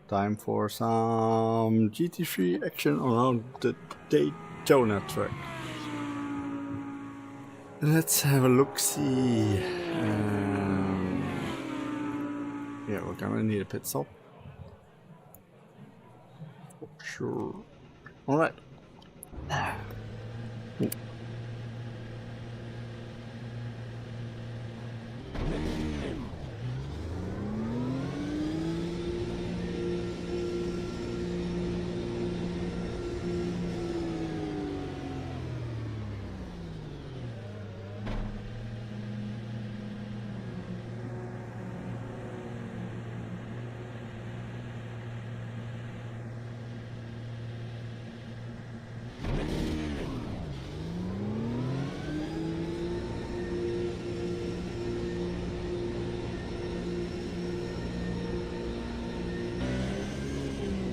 Time for some GT3 action around the Daytona track. Let's have a look-see. Yeah, we're gonna need a pit stop. Sure. Alright.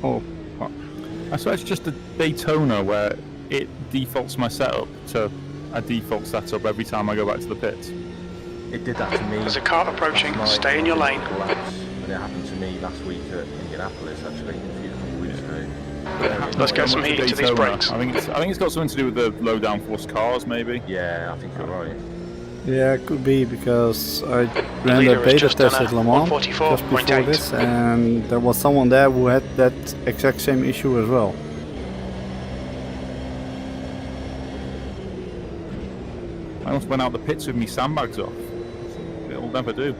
Oh, fuck. I swear it's just the Daytona where it defaults my setup to a default setup every time I go back to the pits. It did that to me. There's a car approaching, stay in your lane. And it happened to me last week at Indianapolis, actually, a couple of weeks ago. Let's get some heat into these brakes. I think it's got something to do with the low downforce cars, maybe. Yeah, I think you're right. Yeah, it could be, because I ran the beta test at Le Mans just before this, and there was someone there who had that exact same issue as well. I almost went out the pits with me sandbags off. It'll never do.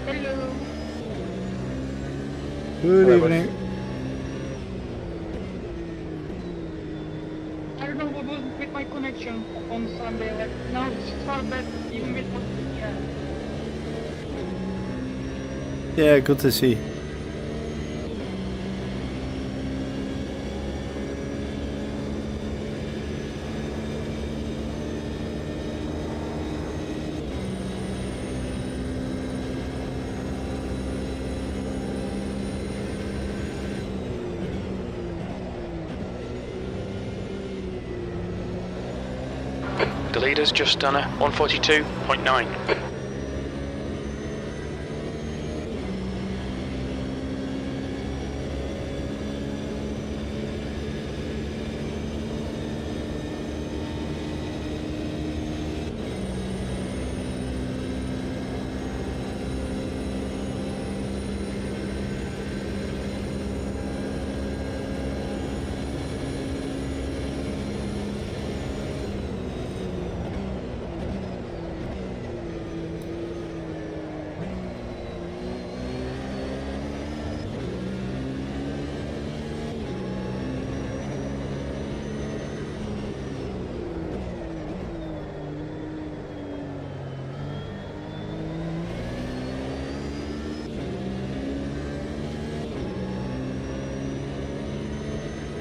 Hello. Good evening. I don't know what was with my connection on Sunday. Like now it's far better, even with Yeah, good to see. The leader's just done a 142.9.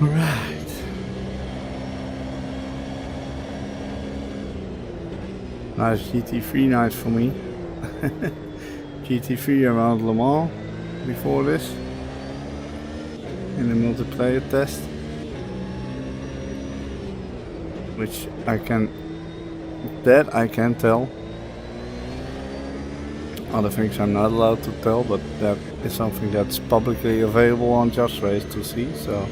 Alright. Nice GT3 night for me. GT3 around Le Mans before this. In the multiplayer test. Which I can tell. Other things I'm not allowed to tell, but that is something that's publicly available on JustRace to see, so.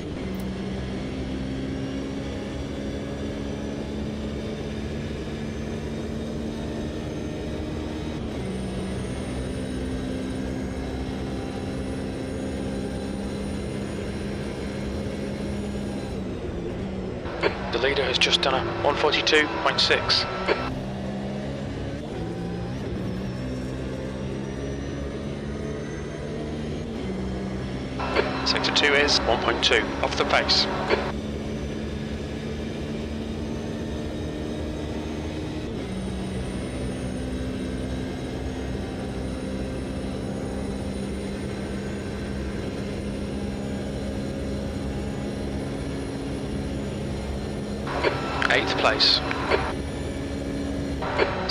The leader has just done a 142.6. Sector 2 is 1.2, off the pace. Eighth place.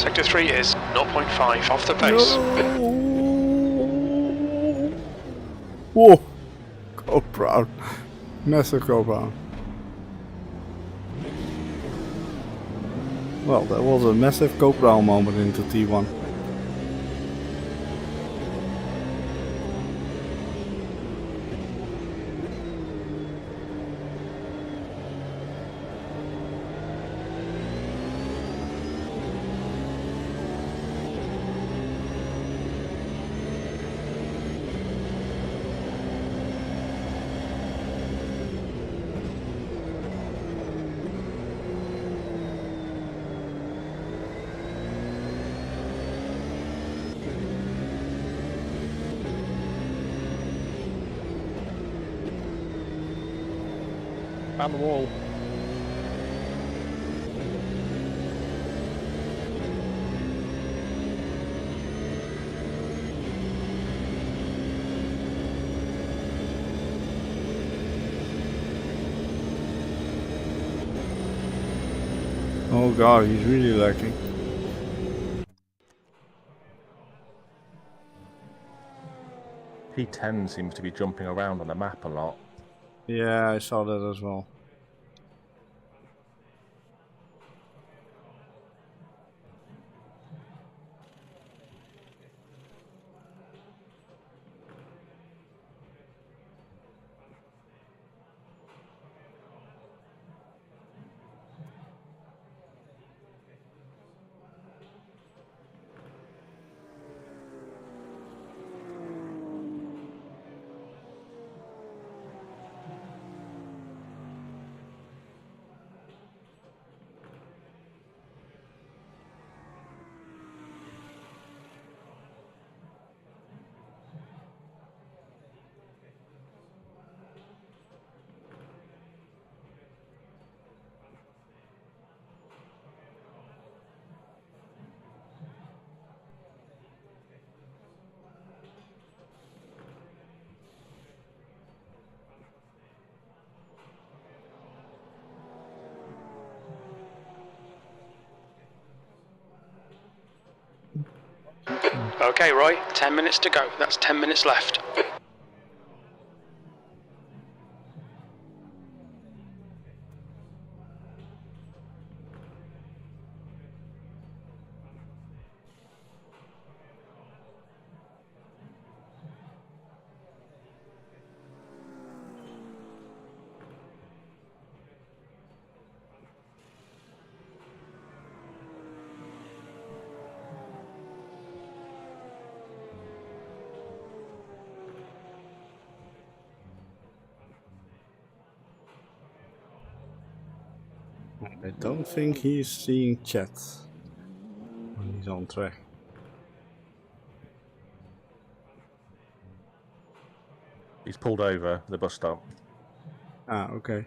Sector 3 is 0.5 off the pace. No. Whoa! Go brown. Massive go brown. Well, that was a massive go brown moment into T1. Round the wall. Oh god, he's really lacking. P10 seems to be jumping around on the map a lot. Yeah, I saw that as well. Okay, Roy, 10 minutes to go. That's 10 minutes left. I don't think he's seeing chat when he's on track. He's pulled over the bus stop. Ah, okay.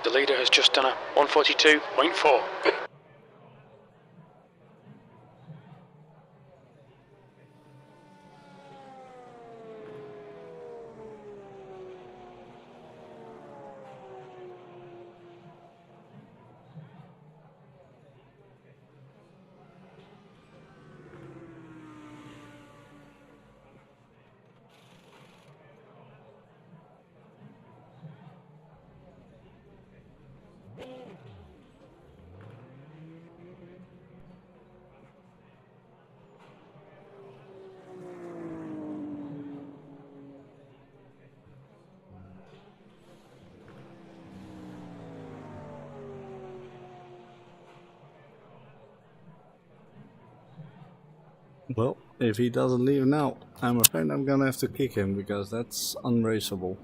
The leader has just done a 142.4. Well, if he doesn't leave now, I'm afraid I'm gonna have to kick him because that's unraceable.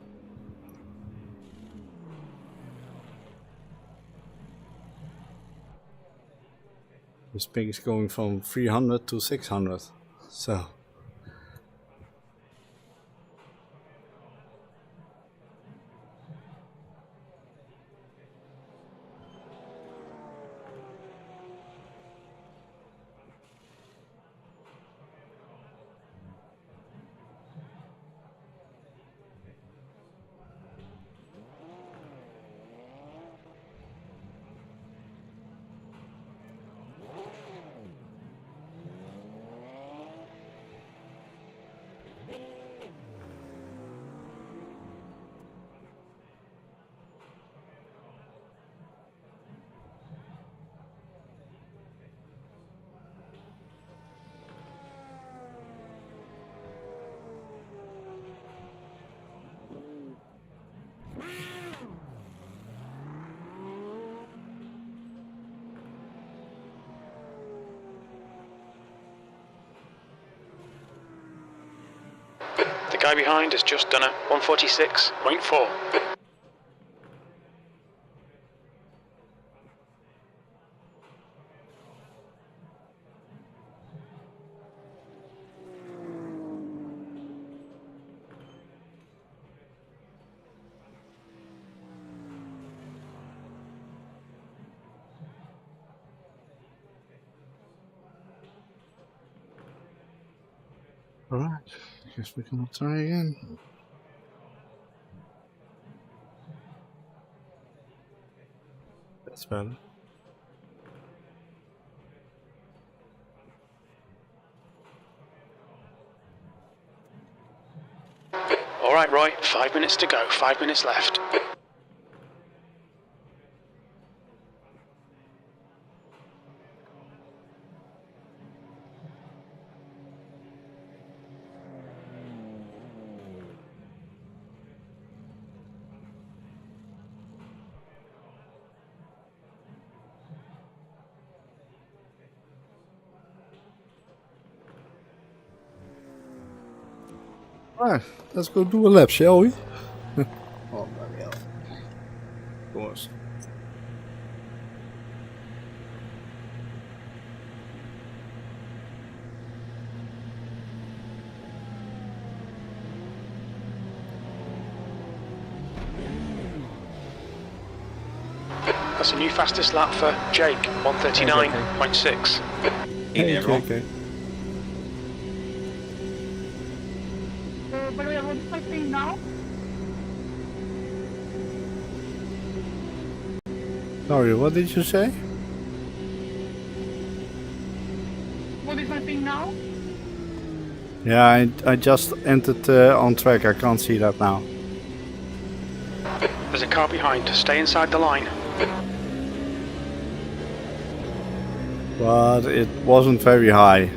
His ping is going from 300 to 600, so... Guy behind has just done a 146.4. Alright, I guess we can try again. That's better. Alright, Roy, 5 minutes to go, 5 minutes left. Alright, let's go do a lap, shall we? Oh, bloody hell. Of course. That's a new fastest lap for Jake, 139.6. Hey, okay. By the way, what's my thing now? Sorry, what did you say? What is my thing now? Yeah, I just entered on track. I can't see that now. There's a car behind, stay inside the line. But it wasn't very high.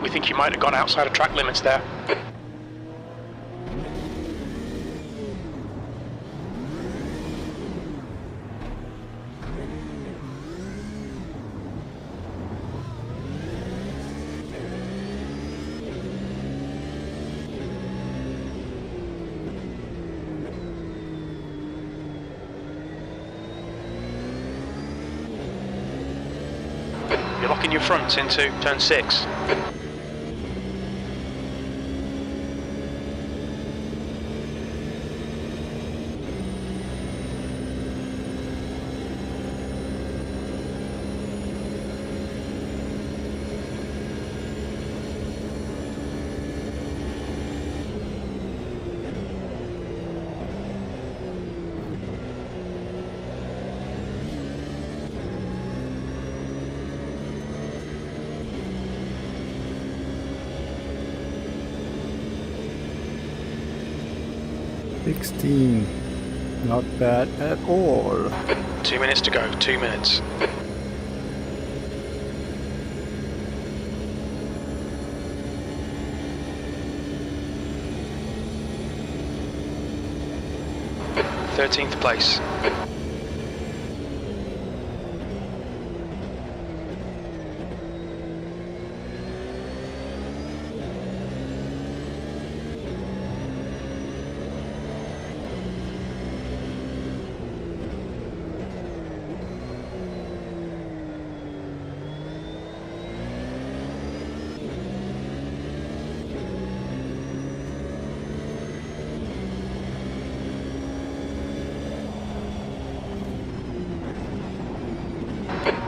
We think you might have gone outside of track limits there. You're locking your fronts into turn 6. Not bad at all. 2 minutes to go, 2 minutes. Thirteenth place.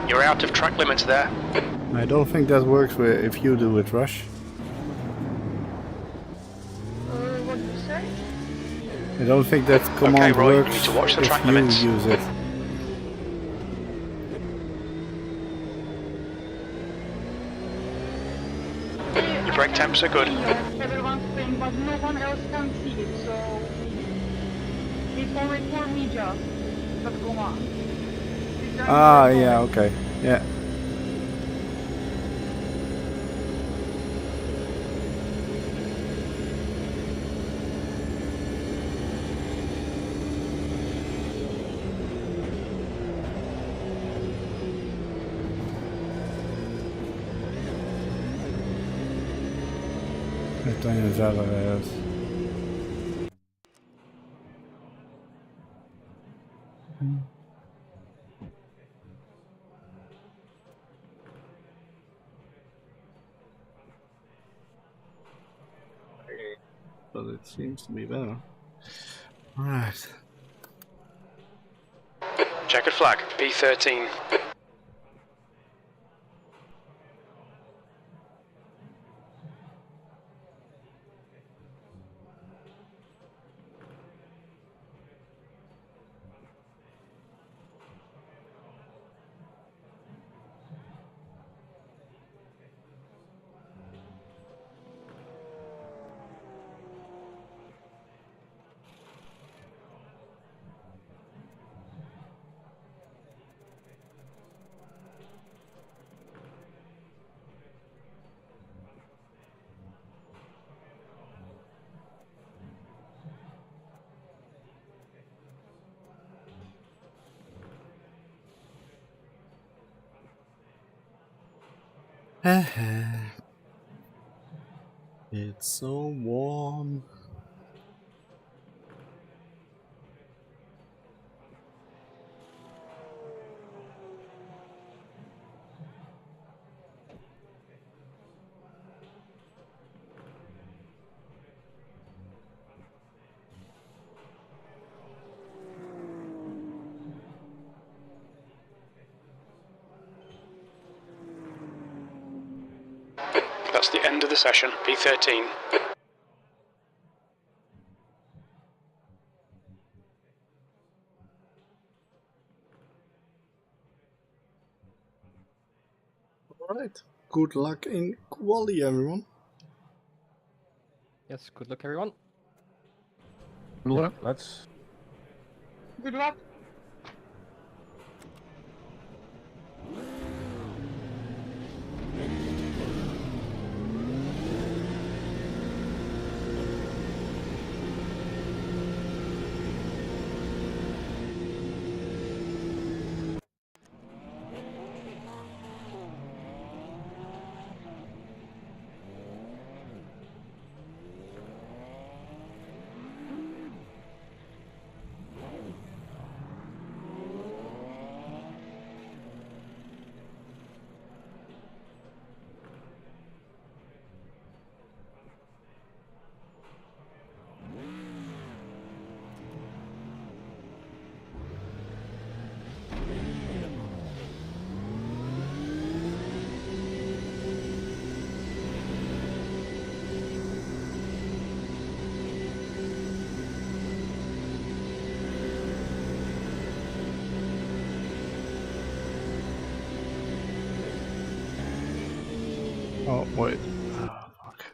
You're out of track limits there. I don't think that works if you do it, Rush. What did you say? I don't think that command Roy, you works need to watch the if track you limits. use it. Your brake temps are good. Everyone's saying, but no one else can see it, so it's only for me just. dat komma. Ah, yeah, okay. Yeah. Daytona ZRS. But it seems to be better. Right. Checkered flag, P13. It's so warm. That's the end of the session, P13. Alright. Good luck in quali, everyone. Yes, good luck everyone. Good luck. Let's. Good luck. Oh, wait. Oh, fuck.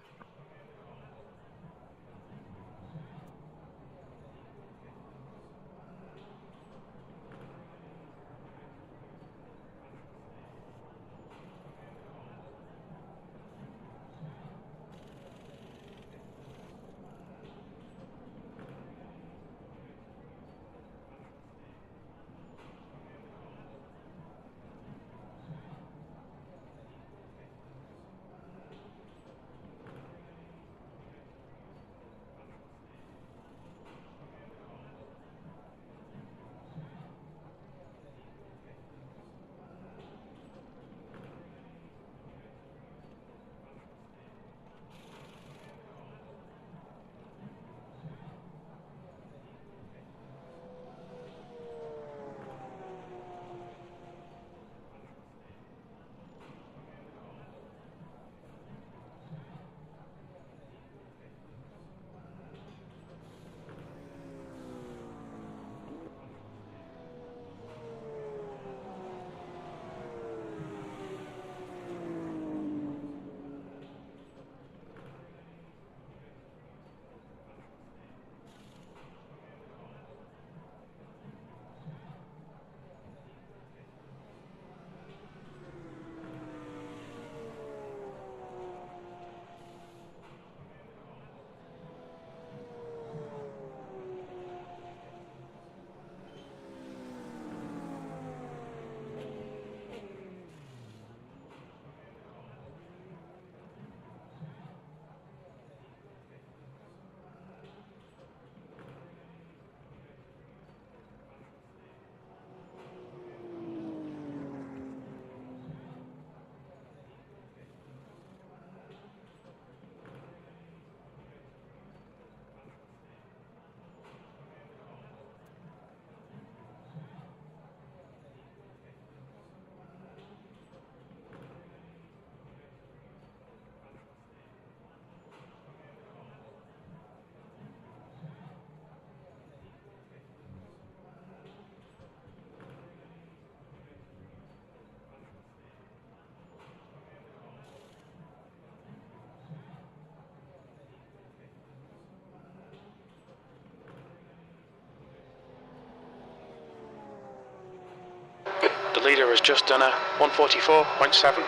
leader has just done a 144.7.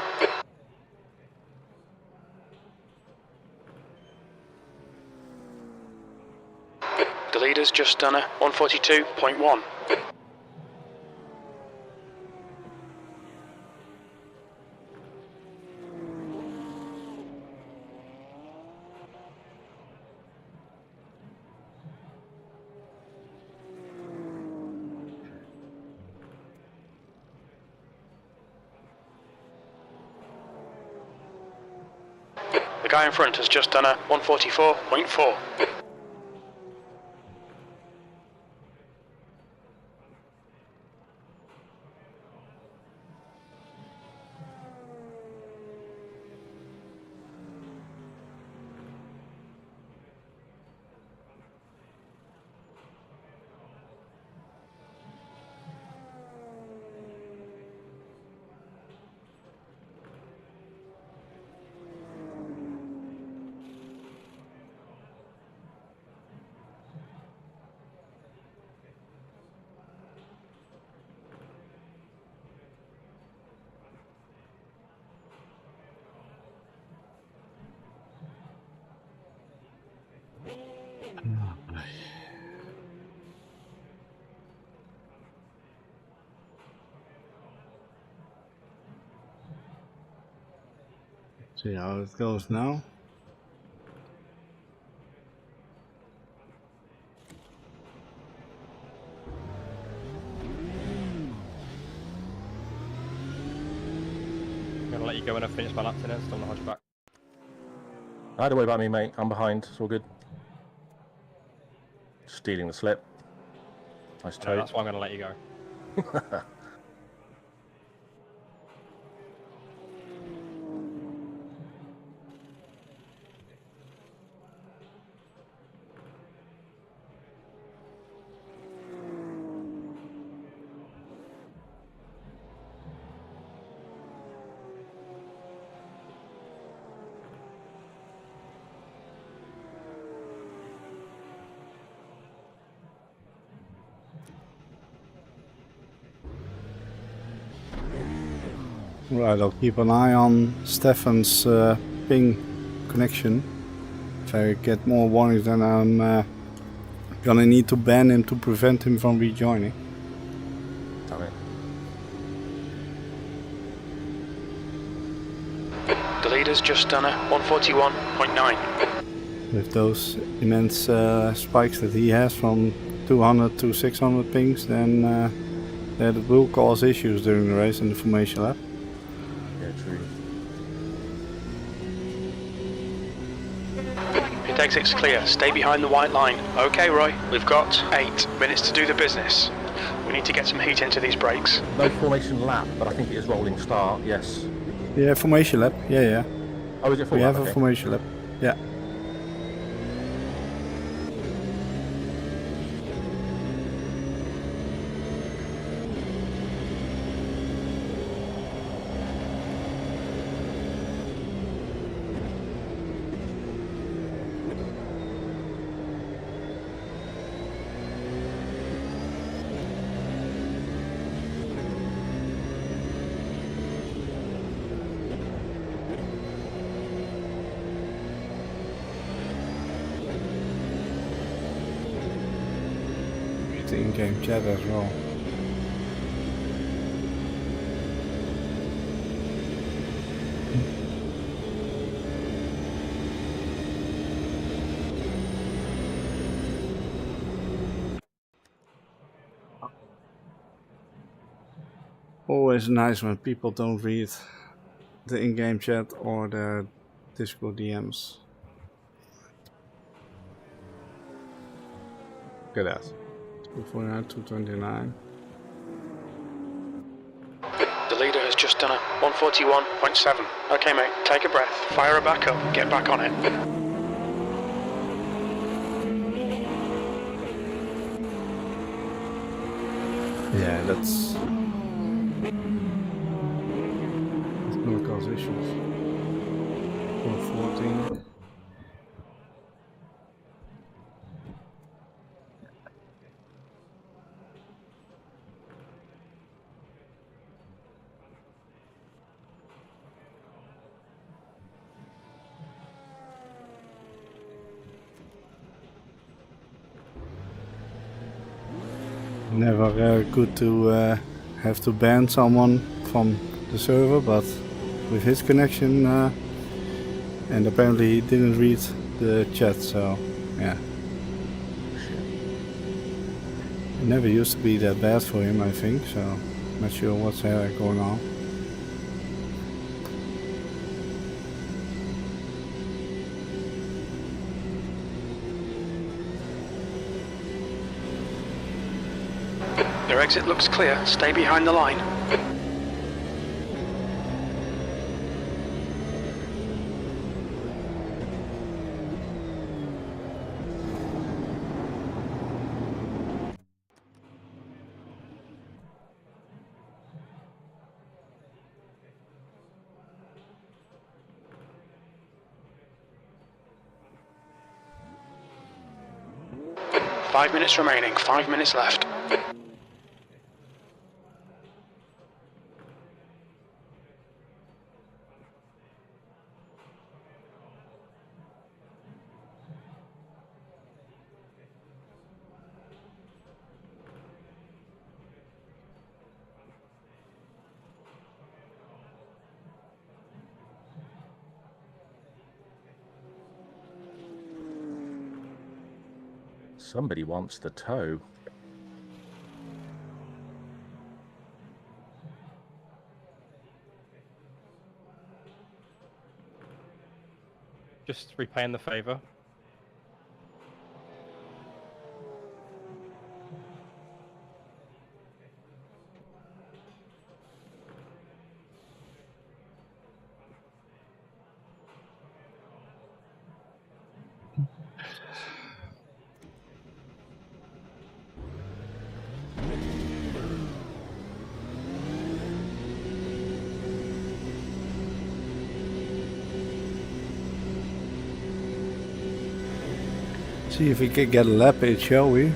The leader's just done a 142.1. The guy in front has just done a 144.4. See how it goes now. I'm gonna let you go when I finish my laps in it, still not hold you back. Don't worry about me, mate. I'm behind. It's all good. Stealing the slip. Nice No, toe. that's why I'm gonna let you go. Right, I'll keep an eye on Stefan's ping connection. If I get more warnings, then I'm gonna need to ban him to prevent him from rejoining. Damn it. The leader's just done a 141.9. With those immense spikes that he has from 200 to 600 pings, then that will cause issues during the race in the formation lap. Yeah, true. Pit exit's clear. Stay behind the white line. Okay, Roy. We've got 8 minutes to do the business. We need to get some heat into these brakes. No formation lap, but I think it is rolling start, yes. Yeah, formation lap. Yeah. Oh, is it full We lap? have a Okay. formation lap. Yeah. The in-game chat as well. Always nice when people don't read the in-game chat or the Discord DMs. Look at that. 249, 229. The leader has just done a 141.7. Okay, mate, take a breath, fire her back up, get back on it. Yeah, that's gonna cause issues. 414. Never good to have to ban someone from the server, but with his connection, and apparently he didn't read the chat, so yeah. It never used to be that bad for him, I think, so not sure what's going on. Your exit looks clear. Stay behind the line. Five minutes remaining. 5 minutes left. Somebody wants the toe. Just repaying the favour. See if we can get a lap in, shall we?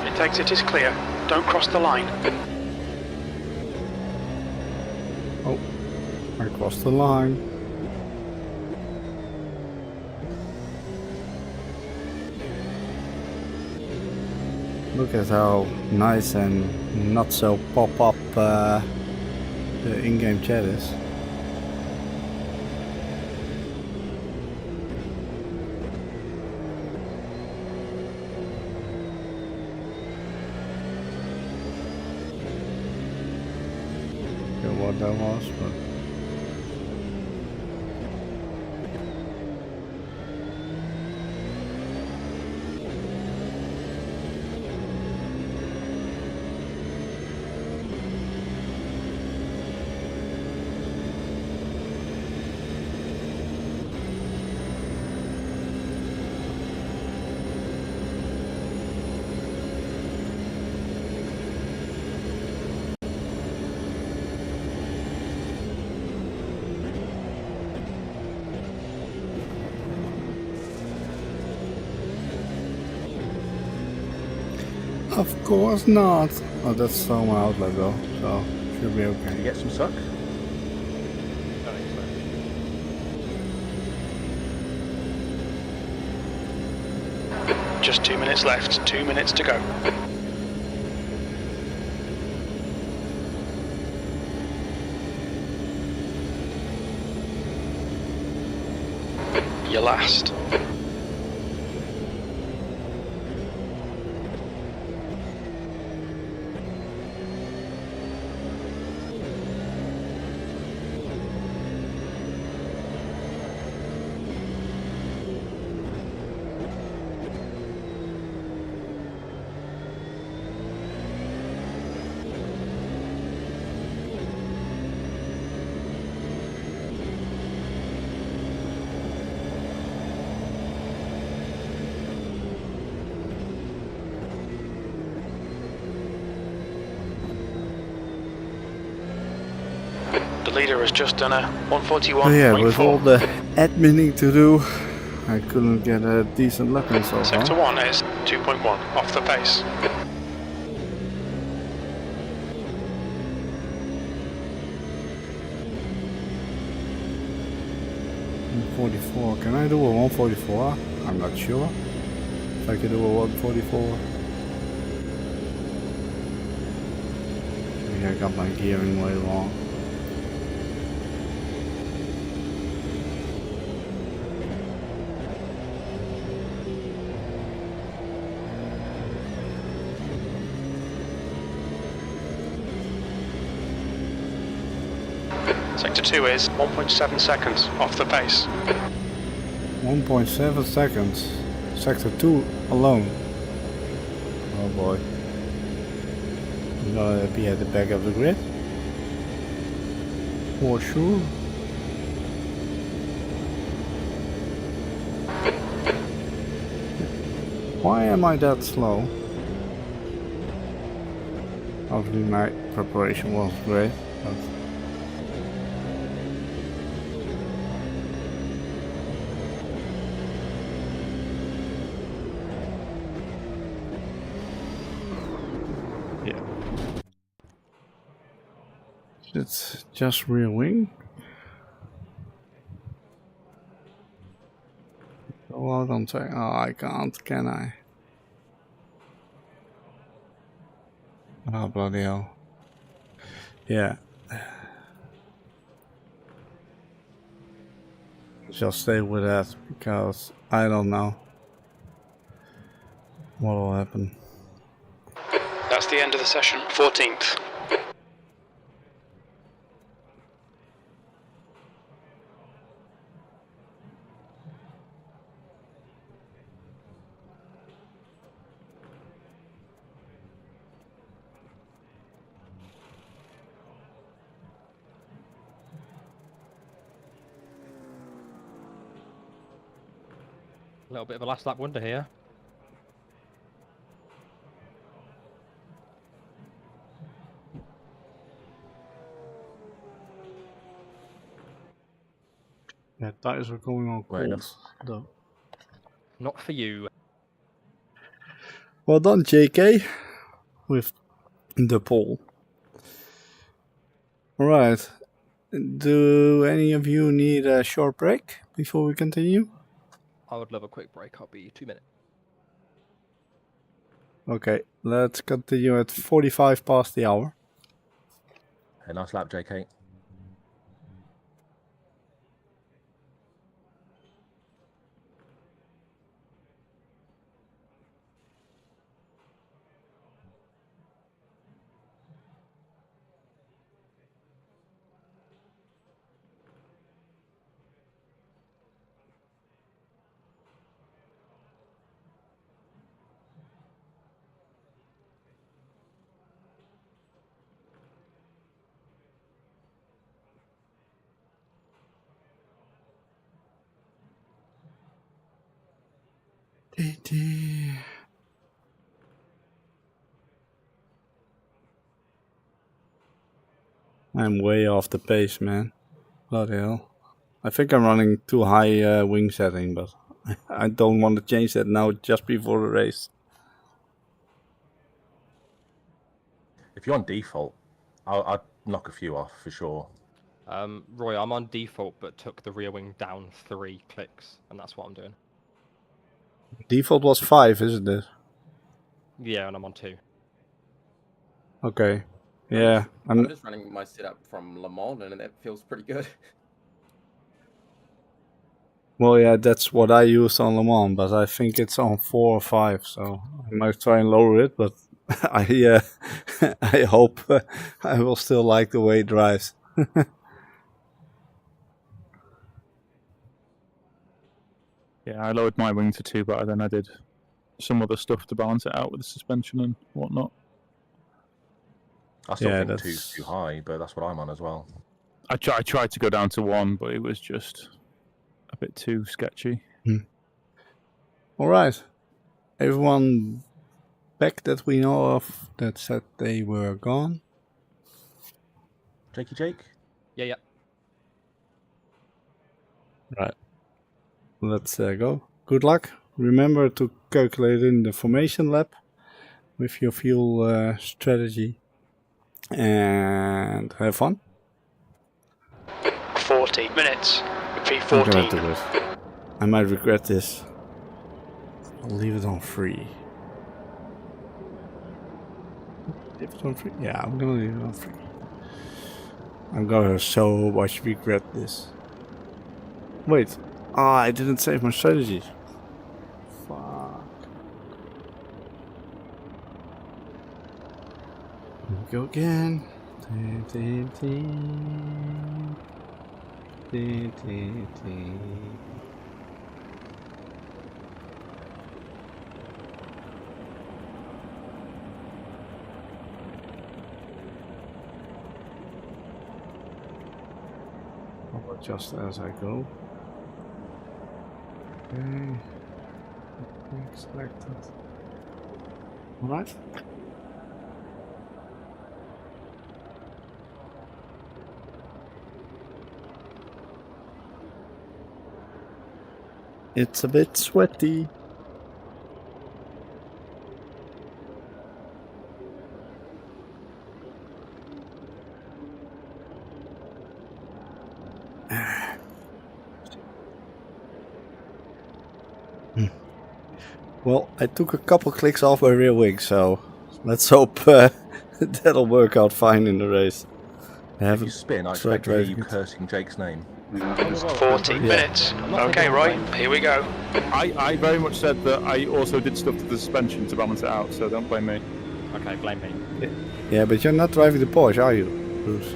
Its exit is clear. Don't cross the line. Oh, I crossed the line. Look at how nice and not so pop-up the in-game chat is. What that was, but of course not. Oh, that's thermal outlet though, so should be okay. Can you get some suck? Just 2 minutes left. 2 minutes to go. Your last. The leader has just done a 141.4. Oh yeah, with all the adminning to do, I couldn't get a decent lap in so far. Sector 1 is 2.1 off the pace. 144. Can I do a 144? I'm not sure if I can do a 144. Maybe I got my gearing way wrong. Sector 2 is 1.7 seconds off the pace. 1.7 seconds. Sector 2 alone. Oh boy. I'm gonna be at the back of the grid. For sure. Why am I that slow? Obviously my preparation was great, but it's just rear wing. Go out on track. Oh, I can't, can I? Oh, bloody hell. Yeah. Just stay with that because I don't know what will happen. That's the end of the session, 14th. A little bit of a last lap wonder here. Yeah, tires are going on Right, cold though. Not for you. Well done, JK, with the pole. Alright. Do any of you need a short break before we continue? I would love a quick break. I'll be 2 minutes. Okay, let's continue at 45 past the hour. Hey, nice lap, JK. I'm way off the pace, man. Bloody hell. I think I'm running too high wing setting, but I don't want to change that now just before the race. If you're on default, I'd knock a few off for sure. Roy, I'm on default, but took the rear wing down 3 clicks, and that's what I'm doing. Default was 5, isn't it? Yeah, and I'm on 2. Okay. Yeah. I'm just running my setup from Le Mans, and that feels pretty good. Well, yeah, that's what I used on Le Mans, but I think it's on 4 or 5, so I might try and lower it, but I I hope I will still like the way it drives. Yeah, I lowered my wing to 2, but then I did some other stuff to balance it out with the suspension and whatnot. I still Yeah, think that's... 2's too high, but that's what I'm on as well. I tried to go down to 1, but it was just a bit too sketchy. Alright. Everyone back that we know of that said they were gone? Jakey Jake? Yeah. Right. Let's go. Good luck. Remember to calculate in the formation lab with your fuel strategy. And have fun. 40 minutes. I'm gonna do V14. it. I might regret this. I'll leave it on 3. Leave it on 3? Yeah, I'm gonna leave it on 3. I'm gonna so much regret this. Wait. Ah, I didn't save my strategy. Fuck. Here we go again. I'll adjust as I go. Okay. Selected. Alright. It's a bit sweaty. Well, I took a couple clicks off my rear wing, so let's hope that'll work out fine in the race. I If haven't you spin, I tried expect to hear you driving it. cursing Jake's name. 14 minutes. Okay, Roy, here we go. I very much said that I also did stuff to the suspension to balance it out, so don't blame me. Okay, blame me. Yeah, but you're not driving the Porsche, are you, Bruce?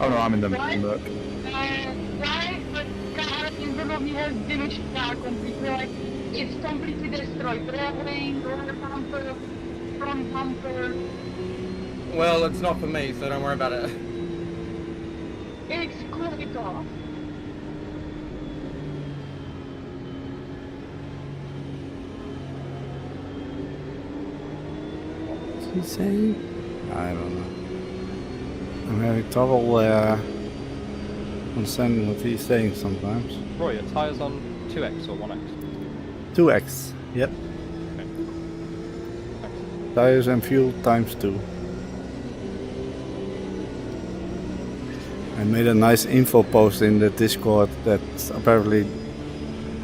Oh no, I'm in the Merc. Why? But car in front of me has damaged car completely. Like, it's completely destroyed. Rear wing, rear bumper, front bumper. Well, it's not for me, so don't worry about it. It's quite off. What's he saying? I don't know. I'm having trouble understanding what he's saying sometimes. Roy, your tyres on 2x or 1x? 2x, yep. Okay. Thanks. Tires and fuel times 2. I made a nice info post in the Discord that apparently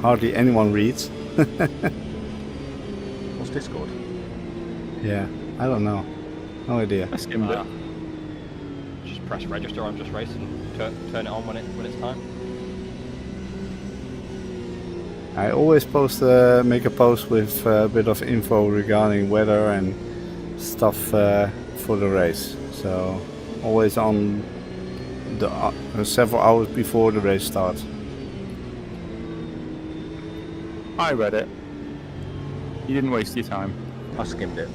hardly anyone reads. What's Discord? Yeah, I don't know. No idea. I skimmed it. Just press register on JustRace and turn it on when it's time. I always post make a post with a bit of info regarding weather and stuff for the race. So always on the several hours before the race starts. I read it. You didn't waste your time. I skimmed it.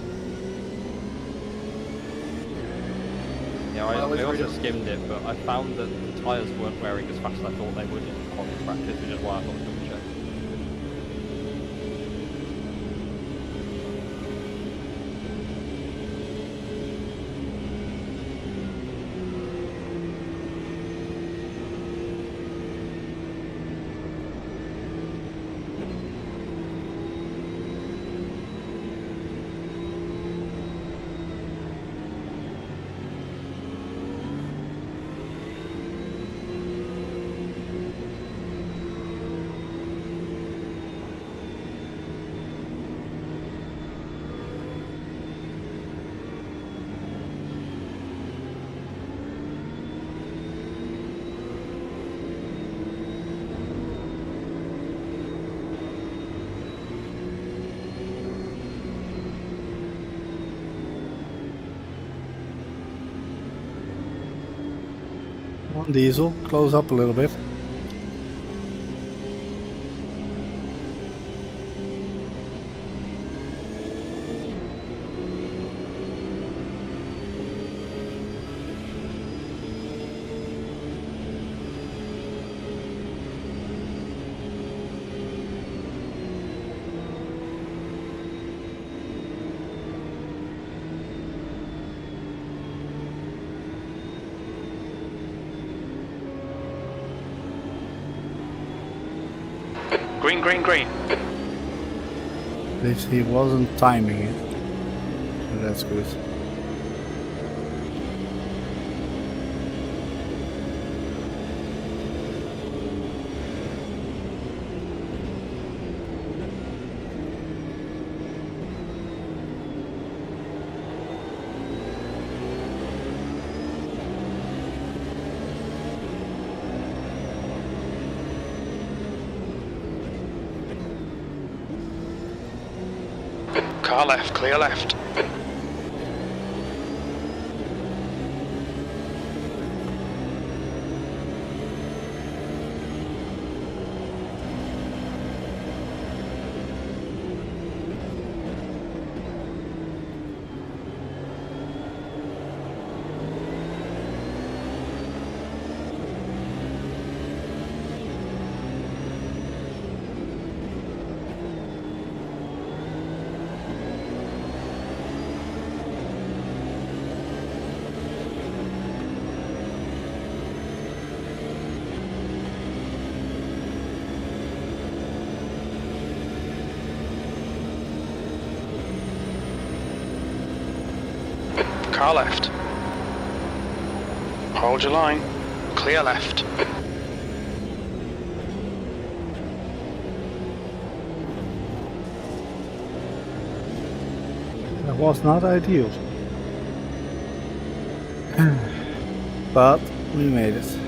Yeah, I also skimmed it, but I found that the tyres weren't wearing as fast as I thought they would in quality practice, which is why I thought I'd double check. Diesel, close up a little bit. Green, green, green. At least he wasn't timing it. So that's good. Car left, clear left. Car left. Hold your line. Clear left. That was not ideal. But we made it.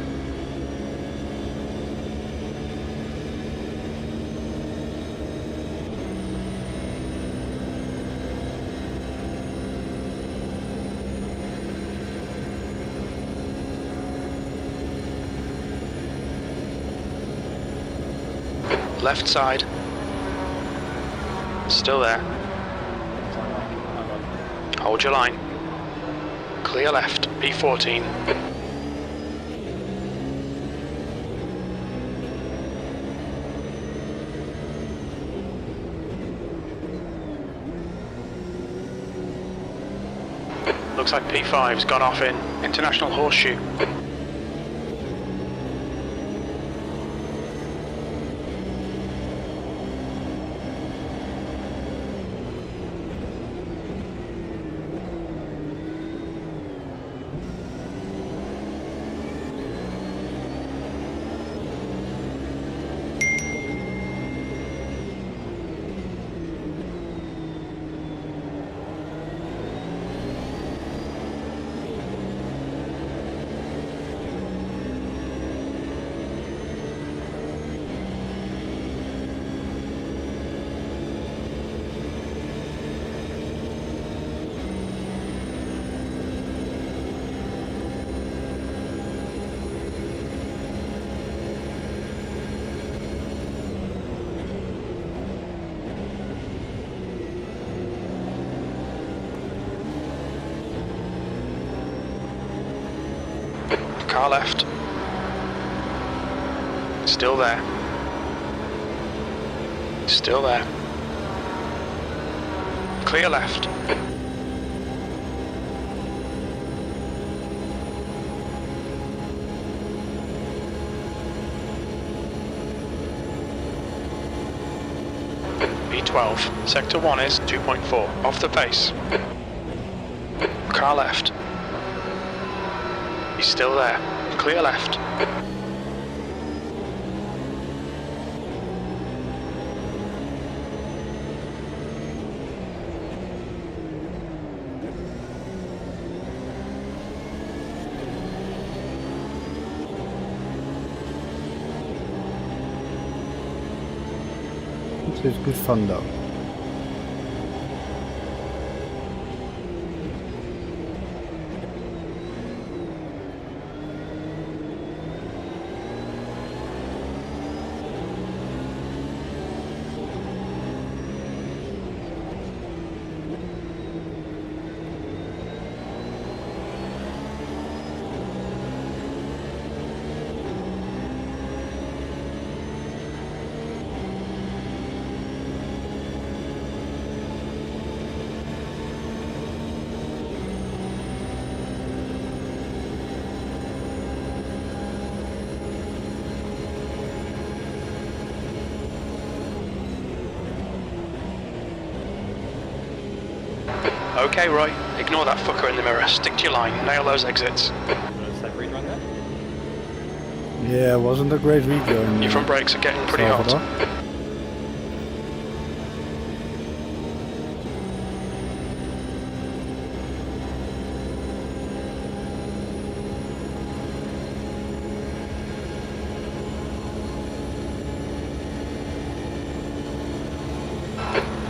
Left side. Still there. Hold your line. Clear left. P14. Looks like P5's gone off in International Horseshoe. Car left. Still there. Still there. Clear left. B12. Sector 1 is 2.4. Off the pace. Car left. He's still there. Clear left. This is good fun though. Okay, Roy. Ignore that fucker in the mirror. Stick to your line. Nail those exits. Yeah, it wasn't a great rejoin. Your front brakes are getting pretty hot.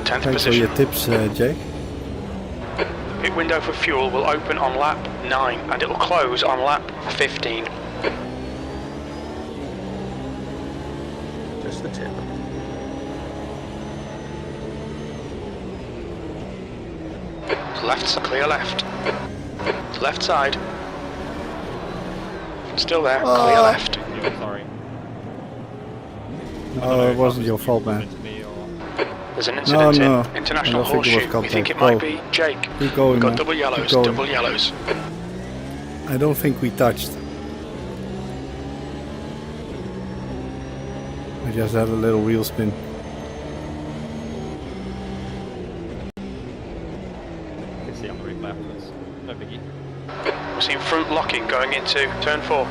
10th Thanks for your position. tips, Jake. The pit window for fuel will open on lap 9 and it will close on lap 15. Just the tip. Left, clear left. Left side. Still there, clear left. Yeah, sorry. Oh, it wasn't your fault, man. To me or... There's an incident no. in International I don't think it was Horseshoe. We think it contact. might be Jake. Keep going, We've got man. double yellows, Keep going. double yellows. I don't think we touched. I just had a little wheel spin. You can see on the replay afterwards. No biggie. We're seeing front locking going into turn 4.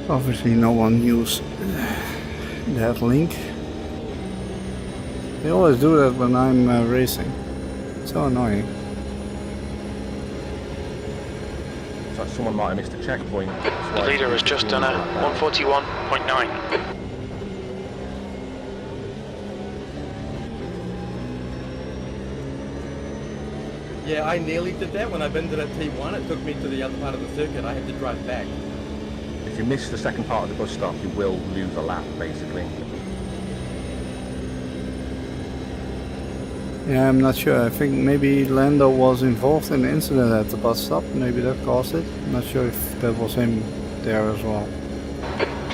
Obviously no one used that link. They always do that when I'm racing. So annoying. It's like someone might have missed a checkpoint. The leader has just done a 141.9. Yeah, I nearly did that when I've been to that T1. It took me to the other part of the circuit. I had to drive back. If you miss the second part of the bus stop, you will lose a lap, basically. Yeah, I'm not sure. I think maybe Lando was involved in the incident at the bus stop. Maybe that caused it. I'm not sure if that was him there as well.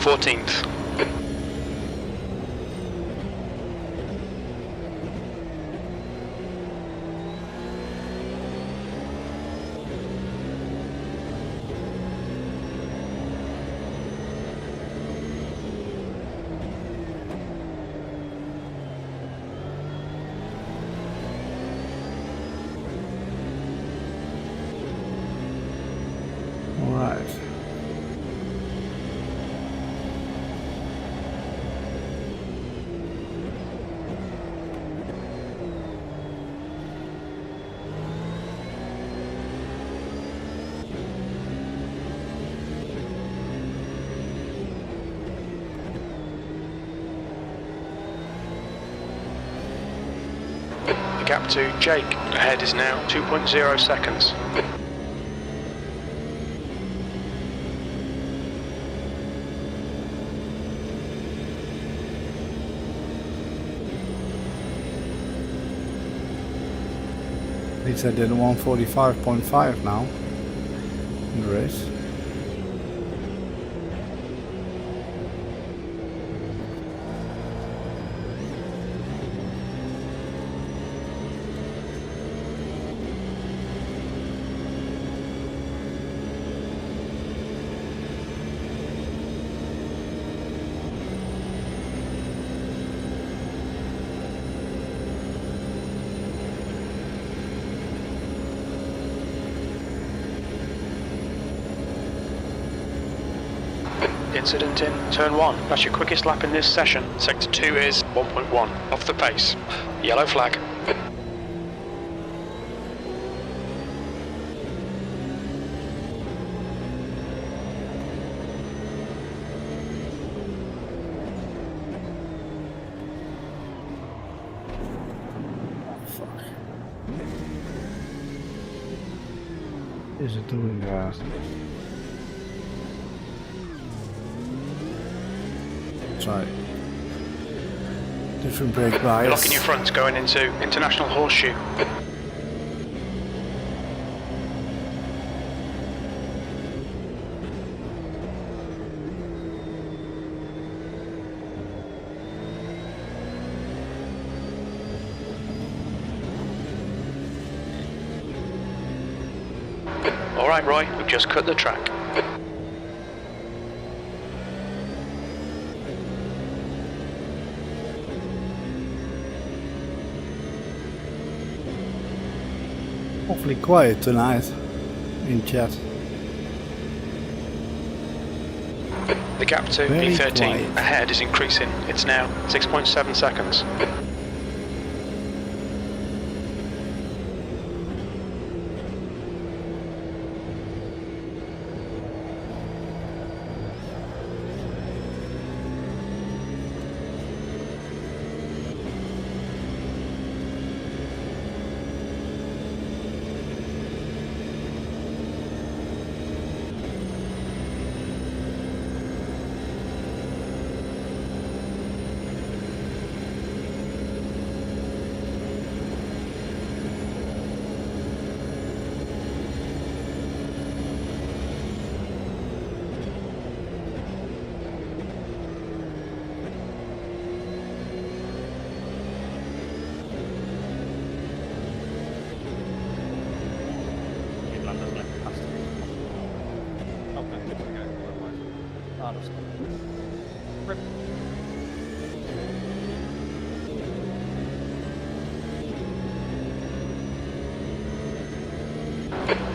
14th. Alright. The gap to Jake ahead is now 2.0 seconds. At least I did a 145.5 now in the race. Incident in turn 1. That's your quickest lap in this session. Sector 2 is 1.1. Off the pace. Yellow flag. Fuck. Is it doing that? Right. Different brake bias. You're locking your front going into International Horseshoe. Alright Roy, we've just cut the track. Awfully quiet tonight in chat. The gap to Very V13 quiet. ahead is increasing. It's now 6.7 seconds.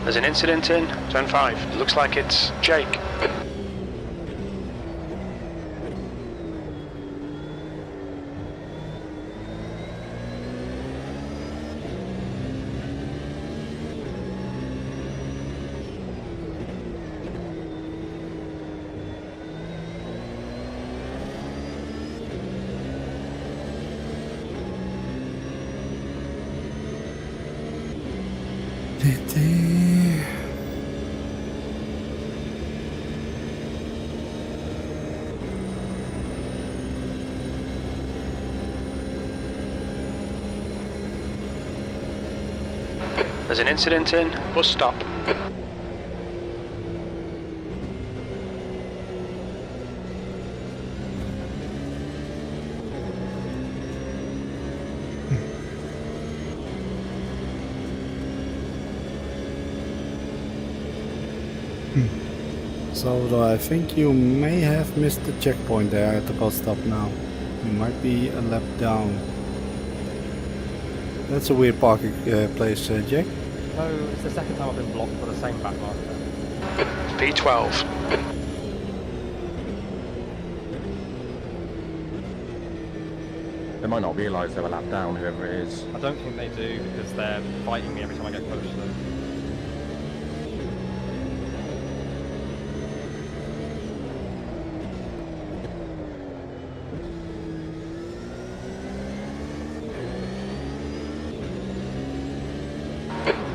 There's an incident in turn 5. It looks like it's Jake. There's an incident in bus stop. So I think you may have missed the checkpoint there at the bus stop now. You might be a lap down. That's a weird parking place, Jack. No, it's the second time I've been blocked for the same back marker. P12. They might not realise they were lap down, whoever it is. I don't think they do because they're fighting me every time I get close to them.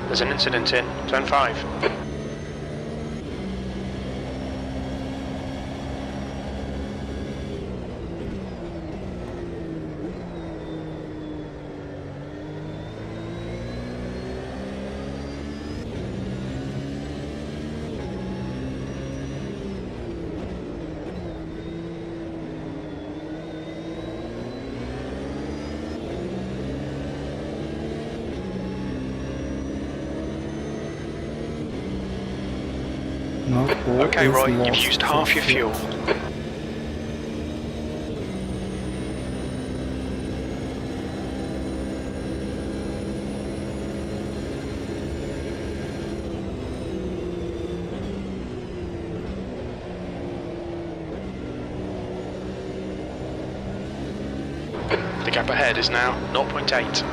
There's an incident in turn 5. Okay, Roy, you've used half your fuel. The gap ahead is now 0.8.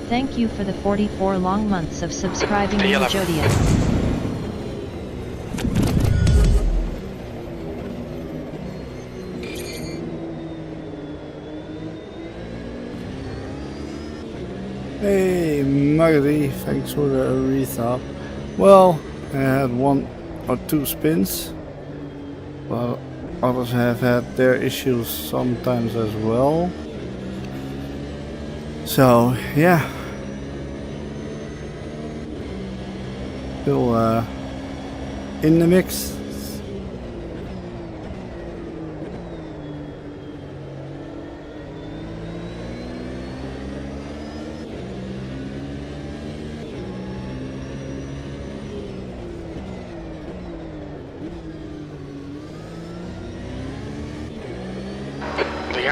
Thank you for the 44 long months of subscribing to Jodia. Hey Maggie, thanks for the resub. Well, I had 1 or 2 spins, but others have had their issues sometimes as well. So yeah, still in the mix.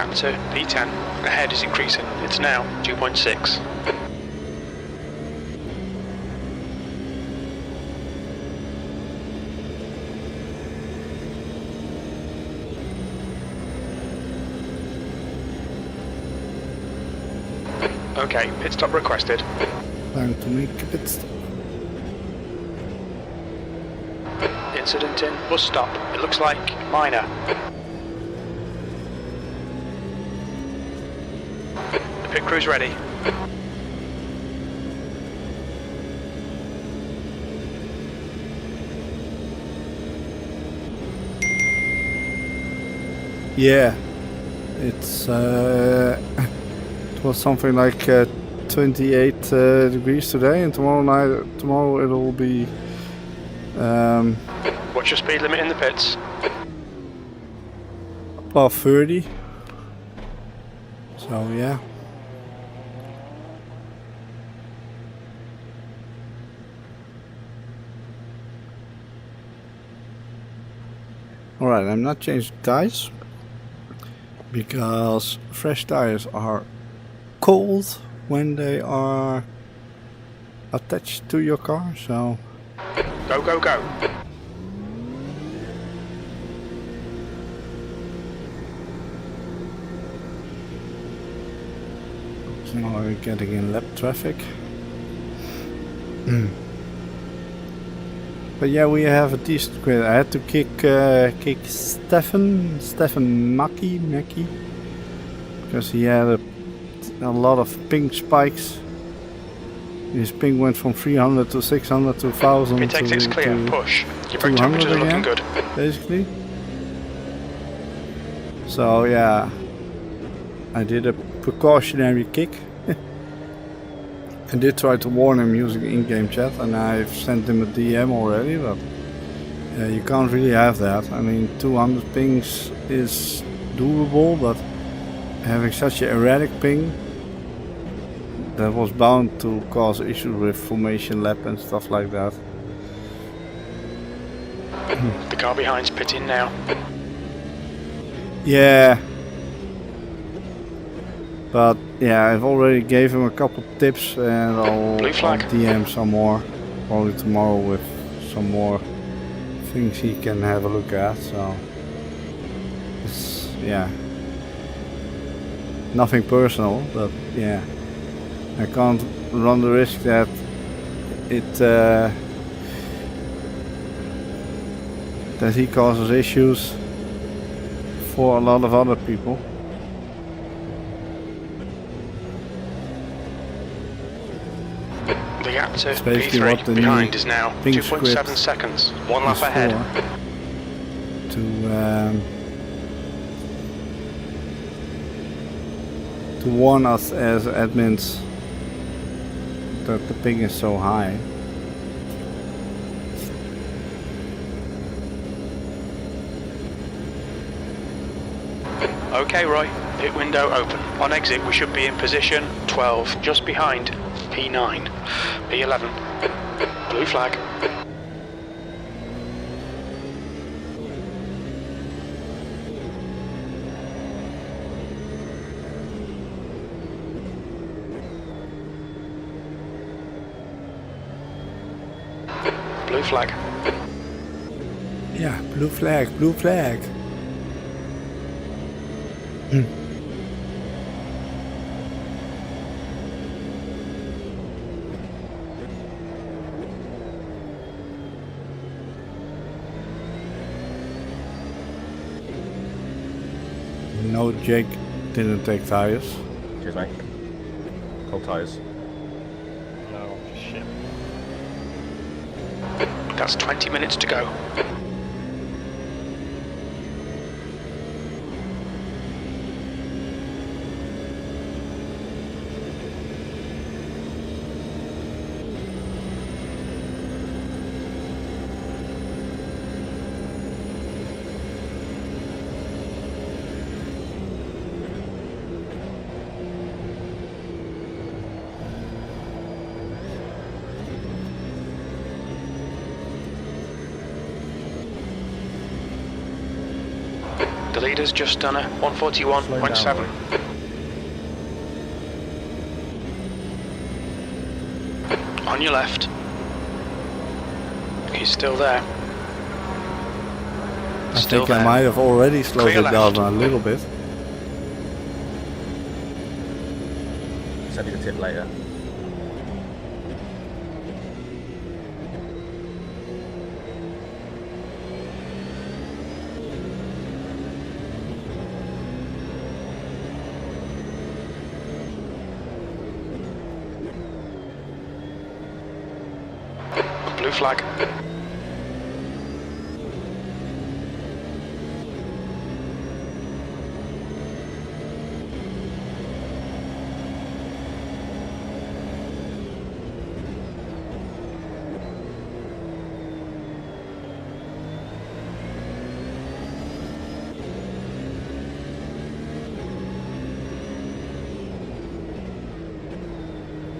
gap to P10 ahead is increasing. It's now 2.6. Okay, pit stop requested. Time to make a pit stop. Incident in bus stop. It looks like minor. The pit crew's ready. Yeah, it's it was something like 28 degrees today, and tomorrow it'll be. What's your speed limit in the pits? Above 30. So yeah. Alright, I'm not changing tires because fresh tires are cold when they are attached to your car, so go, go, go. So now we're getting in lap traffic. But yeah, we have a decent grid. I had to kick Stefan Mackie, because he had a lot of ping spikes. His ping went from 300 to 600 to 1000 Pit exit's clear. Push. Your brake temperatures are looking good. Basically. So yeah, I did a precautionary kick. I did try to warn him using in-game chat, and I've sent him a DM already, but you can't really have that. I mean, 200 pings is doable, but having such an erratic ping, that was bound to cause issues with formation lap and stuff like that. The car behind's pitting now. Yeah. But yeah, I've already gave him a couple tips, and I'll DM some more probably tomorrow with some more things he can have a look at. So it's, yeah, nothing personal, but yeah, I can't run the risk that it that he causes issues for a lot of other people. The gap to P3 behind is now 2.7 seconds. One lap ahead. To warn us as admins that the ping is so high. Okay, Roy. Pit window open. On exit, we should be in position 12, just behind P9, P11. Blue flag. Blue flag. Yeah, blue flag, blue flag. No, Jake didn't take tires. Cheers, mate. Cold tires. No, just shit. That's 20 minutes to go. The leader's just done a 141.7. On your left. He's still there. I think I might have already slowed it down a little bit. Send you the tip later. Blue flag.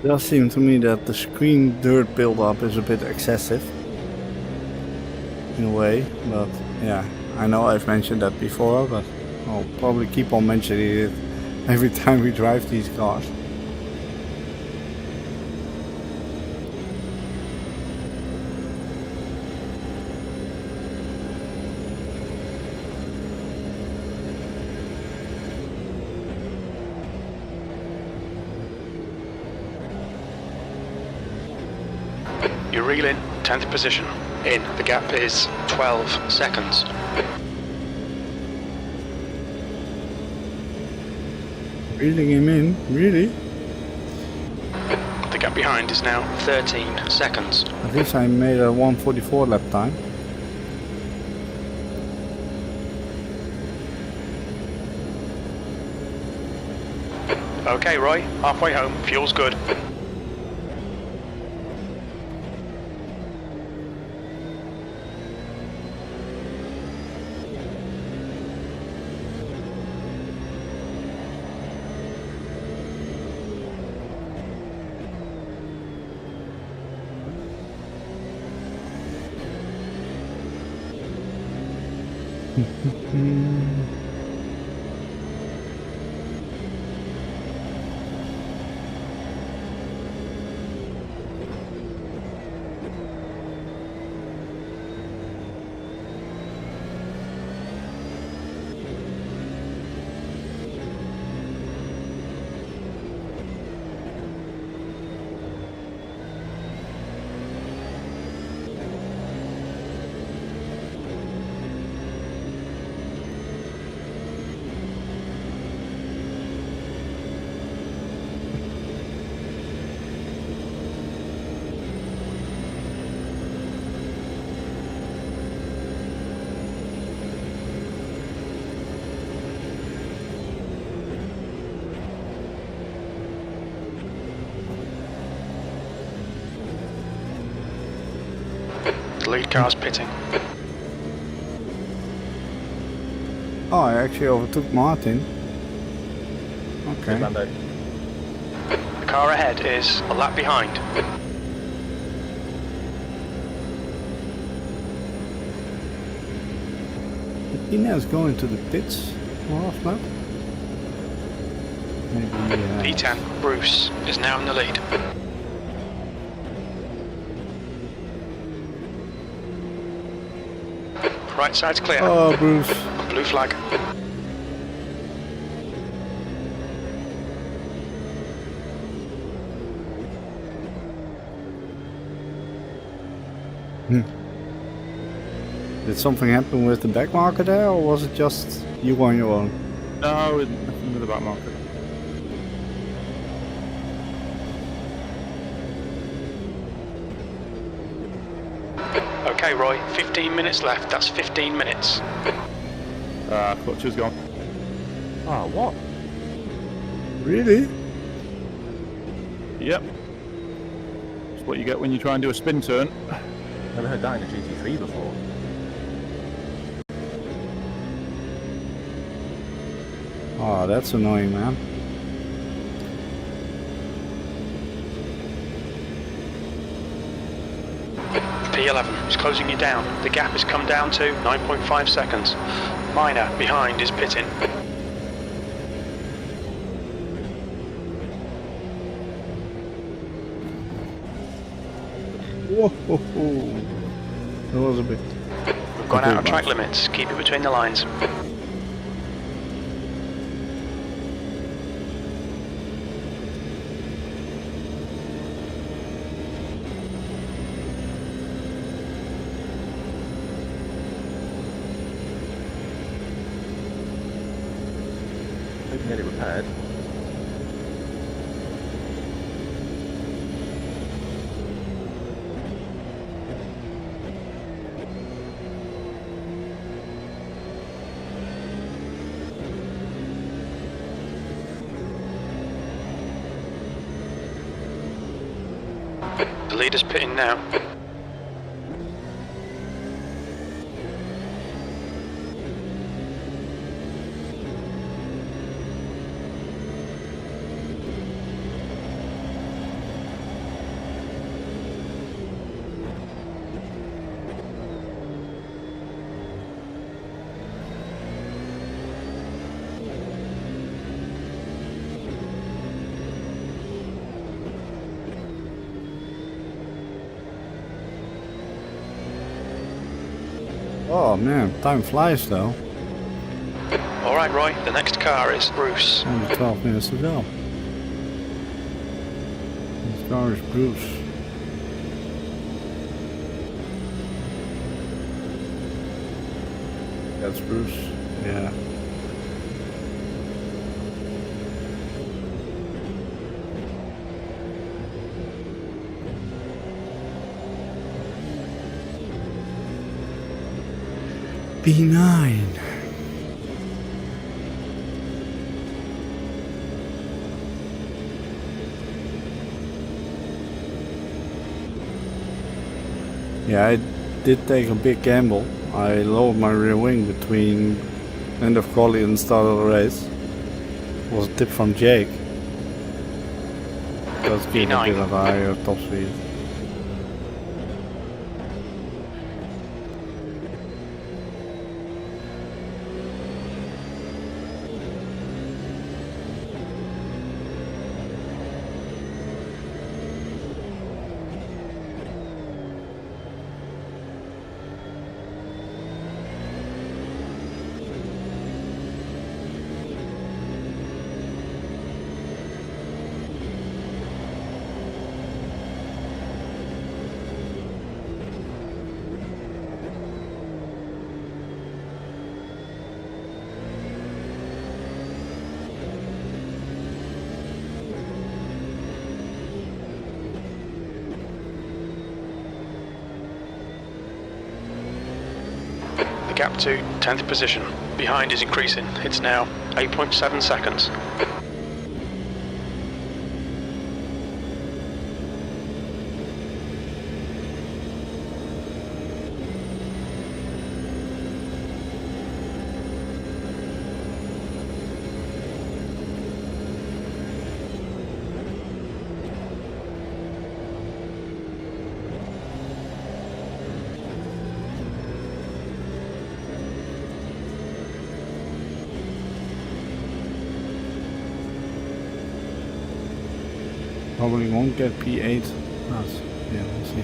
It does seem to me that the screen dirt buildup is a bit excessive in a way, but yeah, I know I've mentioned that before, but I'll probably keep on mentioning it every time we drive these cars. You reel in, 10th position. In, the gap is 12 seconds. Reeling him in? Really? The gap behind is now 13 seconds. At least I made a 144 lap time. Okay, Roy, halfway home, fuel's good. The lead car's pitting. Oh, I actually overtook Martin. Okay. The car ahead is a lap behind. Ina's going to the pits more often. Maybe. P10, Bruce, is now in the lead. Right side's clear. Oh, Bruce. Blue flag. Did something happen with the back marker there, or was it just you on your own? No, nothing with the back marker. Okay, Roy, 15 minutes left. That's 15 minutes. Clutch is gone. Oh, what? Really? Yep. That's what you get when you try and do a spin turn. Never heard that in a GT3 before. Oh, that's annoying, man. P11 is closing you down. The gap has come down to 9.5 seconds. Minor behind is pitting. Whoa, that was a bit. We've gone out of track limits. Keep it between the lines. We can get it repaired. The leader's pitting now. Oh man, time flies though. Alright, Roy, the next car is Bruce. Only 12 minutes to go. This car is Bruce. That's Bruce, yeah. B9. Yeah, I did take a big gamble. I lowered my rear wing between end of quali and start of the race. It was a tip from Jake. Let's give a bit of a higher top speed. The gap to 10th position. Behind is increasing. It's now 8.7 seconds. Probably won't get P8. That's, yeah, we'll see.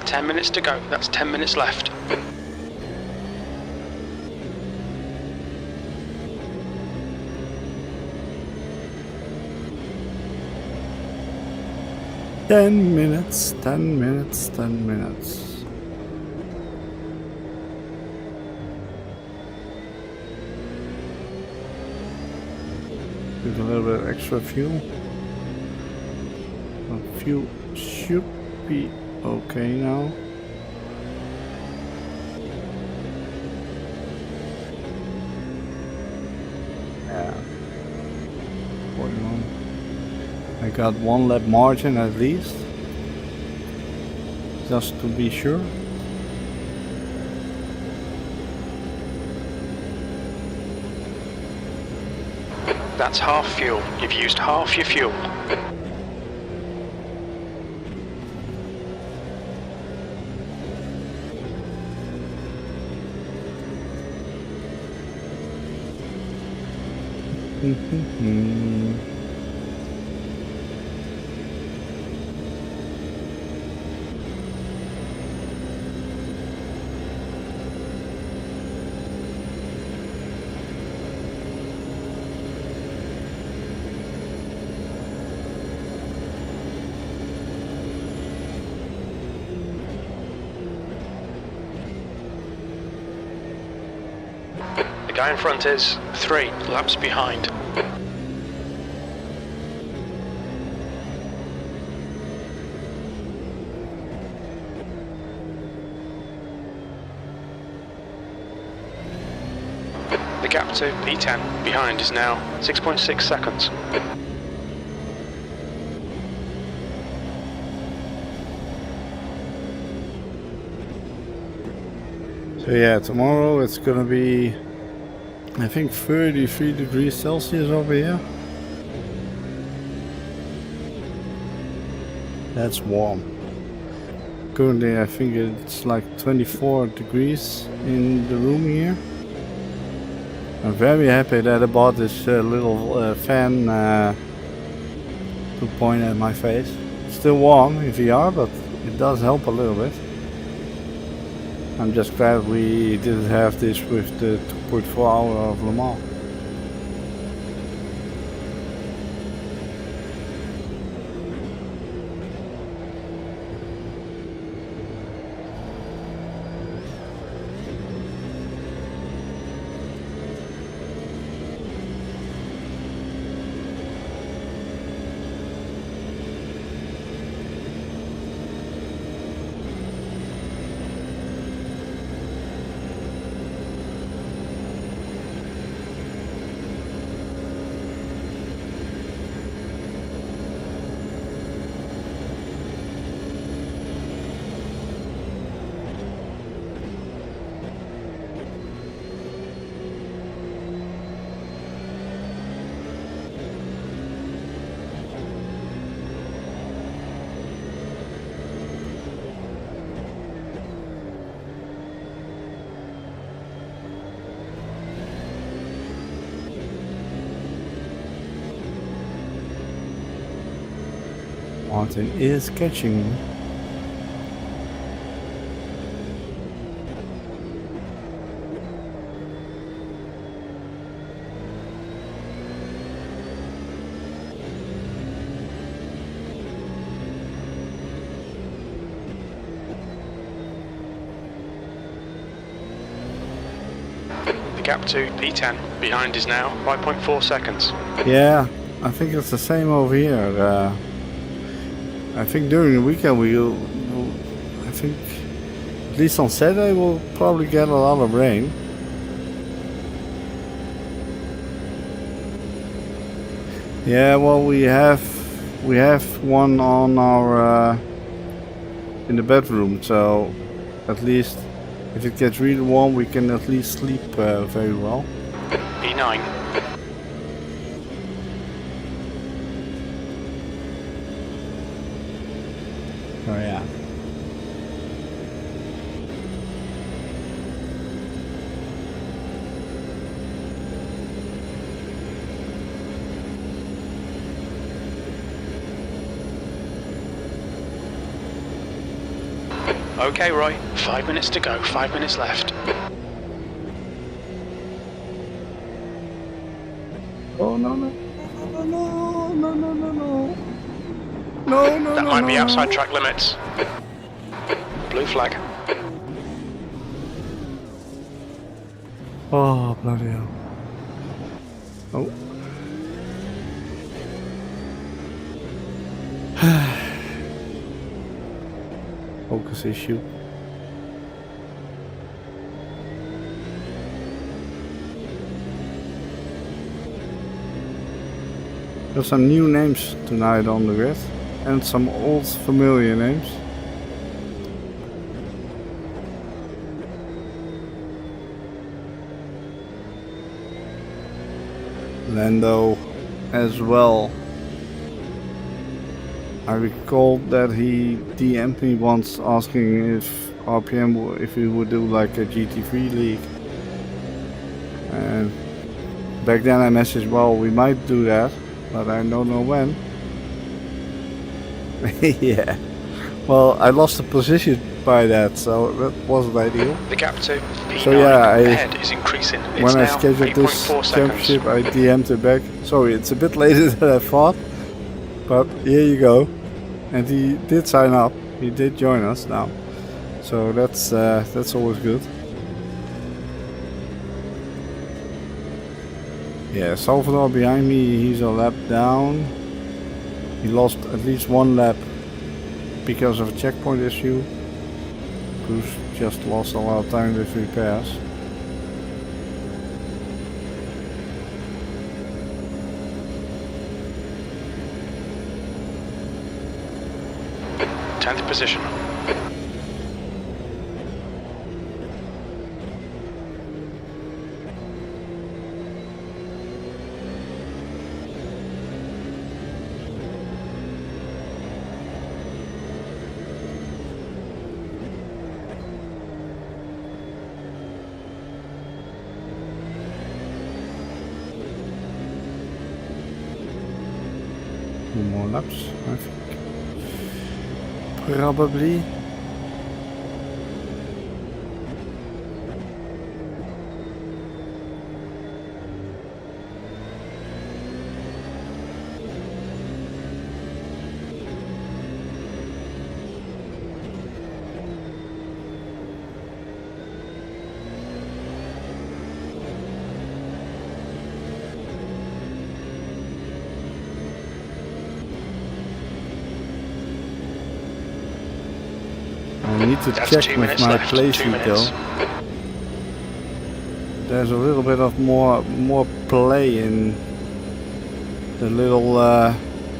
Ten minutes to go. That's 10 minutes left. Ten minutes, 10 minutes, 10 minutes. With a little bit extra fuel. Fuel should be okay now. got 1 lap margin at least, just to be sure. That's half fuel. You've used half your fuel. The guy in front is 3 laps behind. The gap to P10 behind is now 6.6 seconds. So yeah, tomorrow it's gonna be, I think, 33 degrees Celsius over here. That's warm. Currently I think it's like 24 degrees in the room here. I'm very happy that I bought this little fan to point at my face. It's still warm in VR, but it does help a little bit. I'm just glad we didn't have this with the 2.4 hour of Le Mans. Martin is catching. The gap to P10 behind is now 5.4 seconds. Yeah, I think it's the same over here. I think during the weekend I think at least on Saturday we'll probably get a lot of rain. Yeah, well we have one on our in the bedroom, so at least if it gets really warm we can at least sleep very well. P9. Oh yeah. Okay, Roy. 5 minutes to go. 5 minutes left. Oh no no no no no no no no. No, no, That no, might no, be no. outside track limits. Blue flag. Oh, bloody hell. Oh. Focus issue. There's some new names tonight on the grid and some old familiar names. Lando as well. I recall that he DM'd me once asking if RPM if we would do like a GT3 league. And back then I messaged, well, we might do that, but I don't know when. Yeah. Well, I lost the position by that, so that wasn't ideal. The gap to P9 So yeah, ahead is increasing. It's when I now scheduled this 8.4 seconds. championship, I DM'd it back. Sorry, it's a bit later than I thought, but here you go. And he did sign up. He did join us now, so that's always good. Yeah, Salvador behind me. He's a lap down. He lost at least one lap because of a checkpoint issue. Bruce just lost a lot of time with repairs. Tenth position. Two more laps, I think. Probably. I need to That's check 2 with minutes my left, 2 Playseat minutes. though. There's a little bit of more play in the little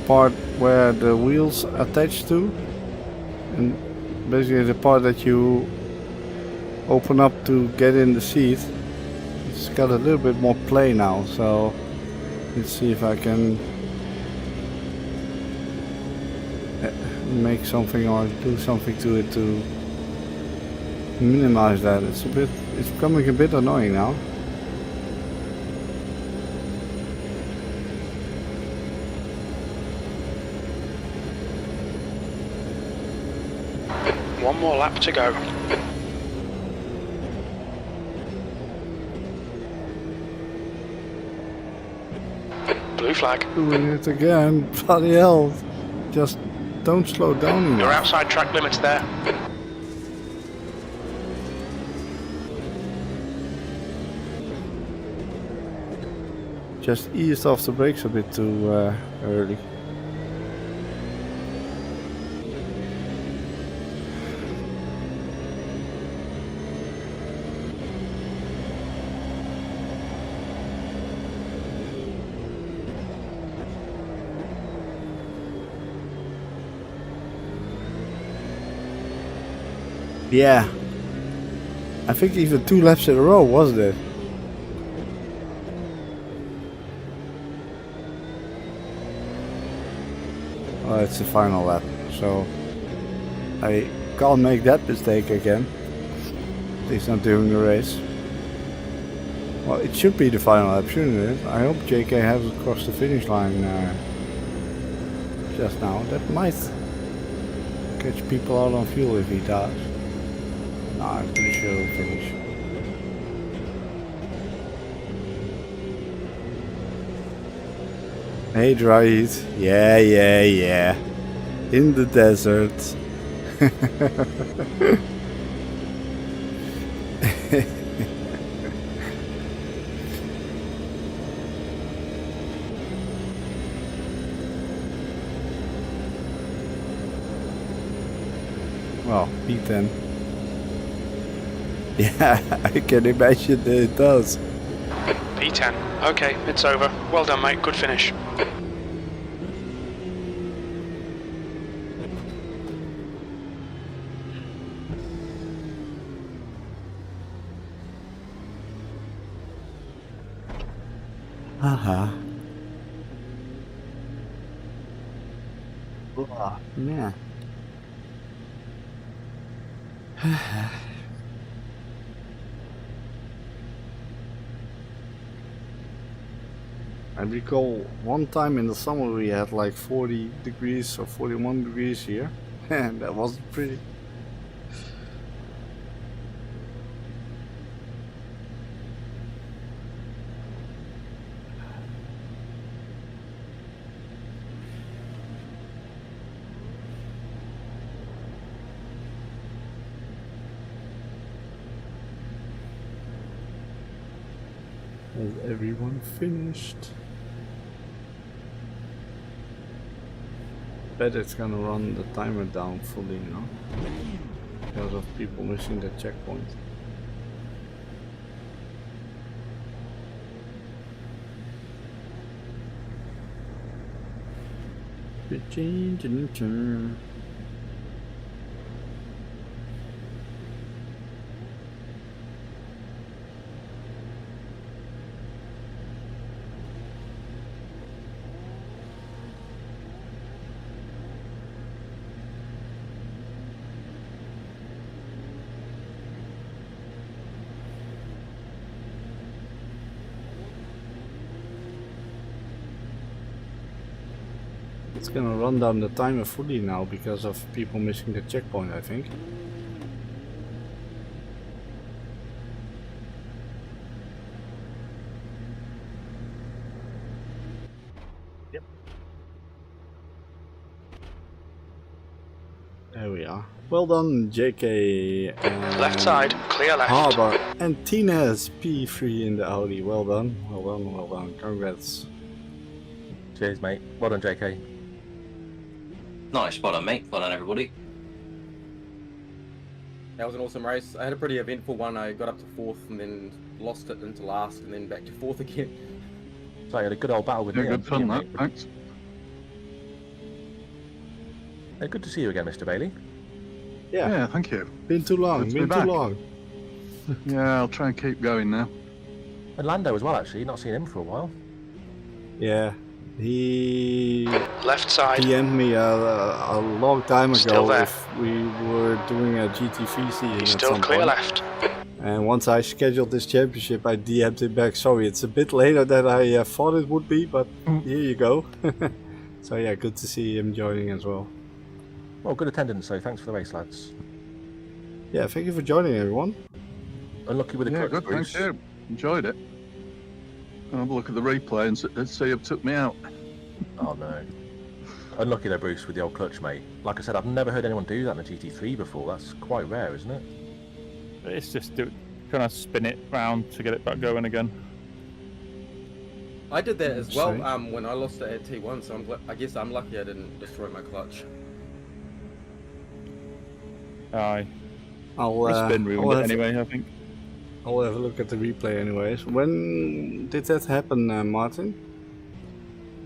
part where the wheels attach to, and basically the part that you open up to get in the seat. It's got a little bit more play now, so let's see if I can make something or do something to it to minimize that. It's becoming a bit annoying now. One more lap to go. Blue flag. Doing it again. Bloody hell. Just don't slow down enough. You're outside track limits there. Just eased off the brakes a bit too early. Yeah, I think even 2 laps in a row, wasn't it? Well, it's the final lap, so I can't make that mistake again. At least not during the race. Well, it should be the final lap, shouldn't it? I hope JK hasn't crossed the finish line just now. That might catch people out on fuel if he does. No, I'm pretty sure he'll finish. Hey, dry heat. Yeah. In the desert. Well, P10. Yeah, I can imagine that it does. P10. Okay, it's over. Well done, mate. Good finish. Haha. Yeah. I recall one time in the summer we had like 40 degrees or 41 degrees here, and that wasn't pretty. Has everyone finished? Bet it's gonna run the timer down fully now because of people missing the checkpoint. It's gonna run down the timer fully now because of people missing the checkpoint, I think. Yep. There we are. Well done, JK. And Left side, clear left. Harbour and Tina's P3 in the Audi. Well done, well done, well done. Congrats. Cheers, mate. Well done, JK. Nice, well done, mate. Well done, everybody. That was an awesome race. I had a pretty eventful one. I got up to 4th and then lost it into last and then back to 4th again. So I had a good old battle with me. Good fun, that. Thanks. Good to see you again, Mr. Bailey. Yeah, thank you. Been too long, Good to been be too back. long. Yeah, I'll try and keep going now. And Lando as well, actually. Not seen him for a while. Yeah, he Left side. DM'd me a long time Still ago there. if we were doing a GT3 season He's at still some clear point. left. And once I scheduled this championship, I DM'd him back. Sorry, it's a bit later than I thought it would be, but here you go. So yeah, good to see him joining as well. Well, good attendance, so thanks for the race, lads. Yeah, thank you for joining, everyone. Unlucky with the Yeah, clutch, good, Bruce. thank you. Enjoyed it. I'll have a look at the replay and see who took me out. Oh no. Unlucky though, Bruce, with the old clutch, mate. Like I said, I've never heard anyone do that in a GT3 before. That's quite rare, isn't it? It's just kind of spin it round to get it back going again. I did that as well Strange. when I lost it at T1, so I guess I'm lucky I didn't destroy my clutch. Aye. I'll, The spin I'll ruined it have, anyway, I think. I'll have a look at the replay anyways. When did that happen, Martin?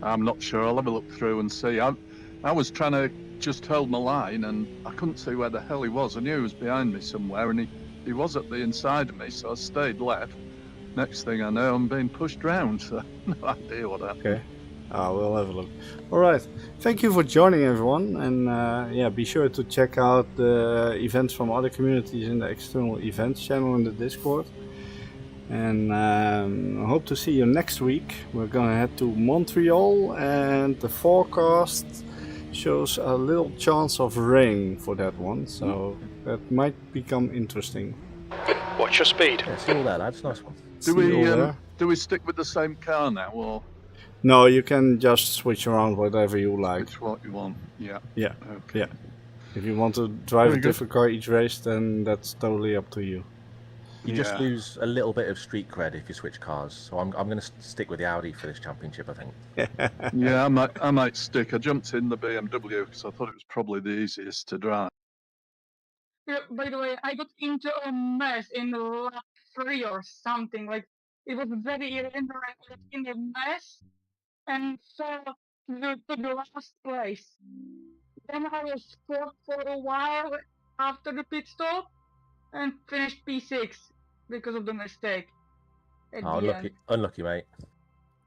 I'm not sure. I'll have a look through and see. I was trying to just hold my line and I couldn't see where the hell he was. I knew he was behind me somewhere and he was at the inside of me, so I stayed left. Next thing I know, I'm being pushed round, so no idea what happened. Okay. We'll have a look. Alright, thank you for joining everyone, and yeah, be sure to check out the events from other communities in the external events channel in the Discord. And I hope to see you next week. We're gonna head to Montreal, and the forecast shows a little chance of rain for that one, so that might become interesting. Watch your speed. Yeah, see you all there, lads. Nice one. See you all there. Do we stick with the same car now, or No, you can just switch around whatever you like. it's what you want? Yeah. Yeah, Okay. yeah. If you want to drive Very a good. different car each race, then that's totally up to you. You just Yeah. lose a little bit of street cred if you switch cars. So I'm going to stick with the Audi for this championship, I think. Yeah, I might stick. I jumped in the BMW because I thought it was probably the easiest to drive. Yeah, by the way, I got into a mess in lap 3 or something. Like, it was very irregular. I got in a mess and fell to the last place. Then I was fourth for a while after the pit stop and finished P6 because of the mistake. At Oh, the unlucky, end. unlucky, mate.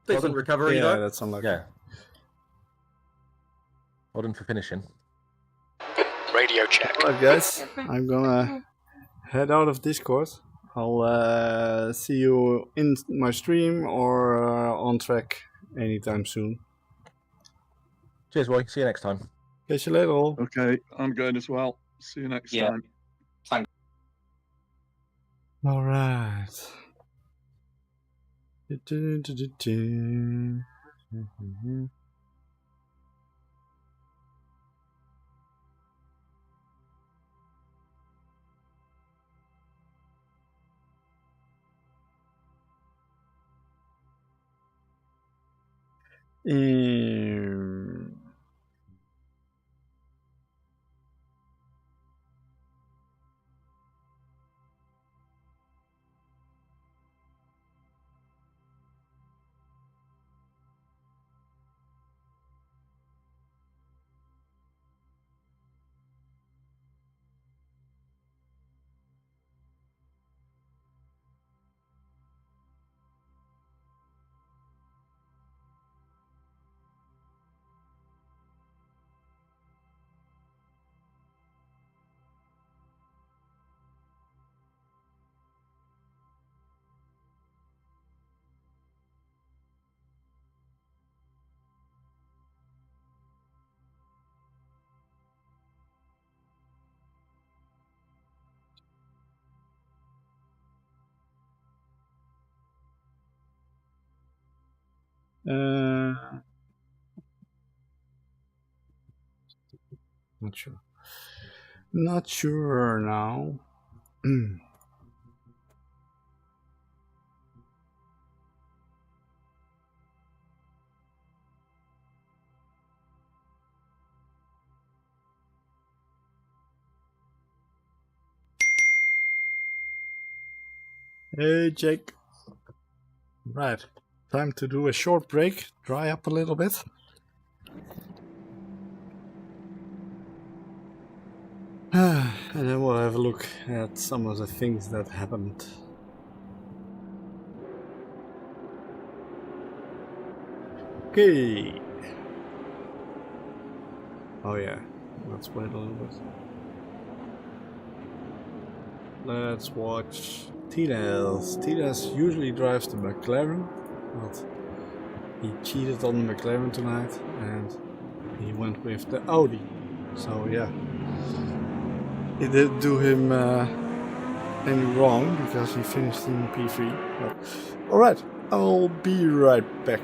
Decent recovery Yeah, though. that's unlucky. Yeah. Well done for finishing. Radio check. Alright guys, I'm gonna head out of Discord. I'll see you in my stream or on track anytime soon. Cheers, Roy. See you next time. Catch you later all. Okay, I'm going as well. See you next Yeah. time. Thank Alright. Not sure. Not sure now. Hey Jake. Right. Time to do a short break. Dry up a little bit. And then we'll have a look at some of the things that happened. Okay. Oh yeah, let's wait a little bit. Let's watch Tinas. Tinas usually drives the McLaren, but he cheated on the McLaren tonight and he went with the Audi. So yeah. It didn't do him any wrong because he finished in P3. But, alright, I'll be right back.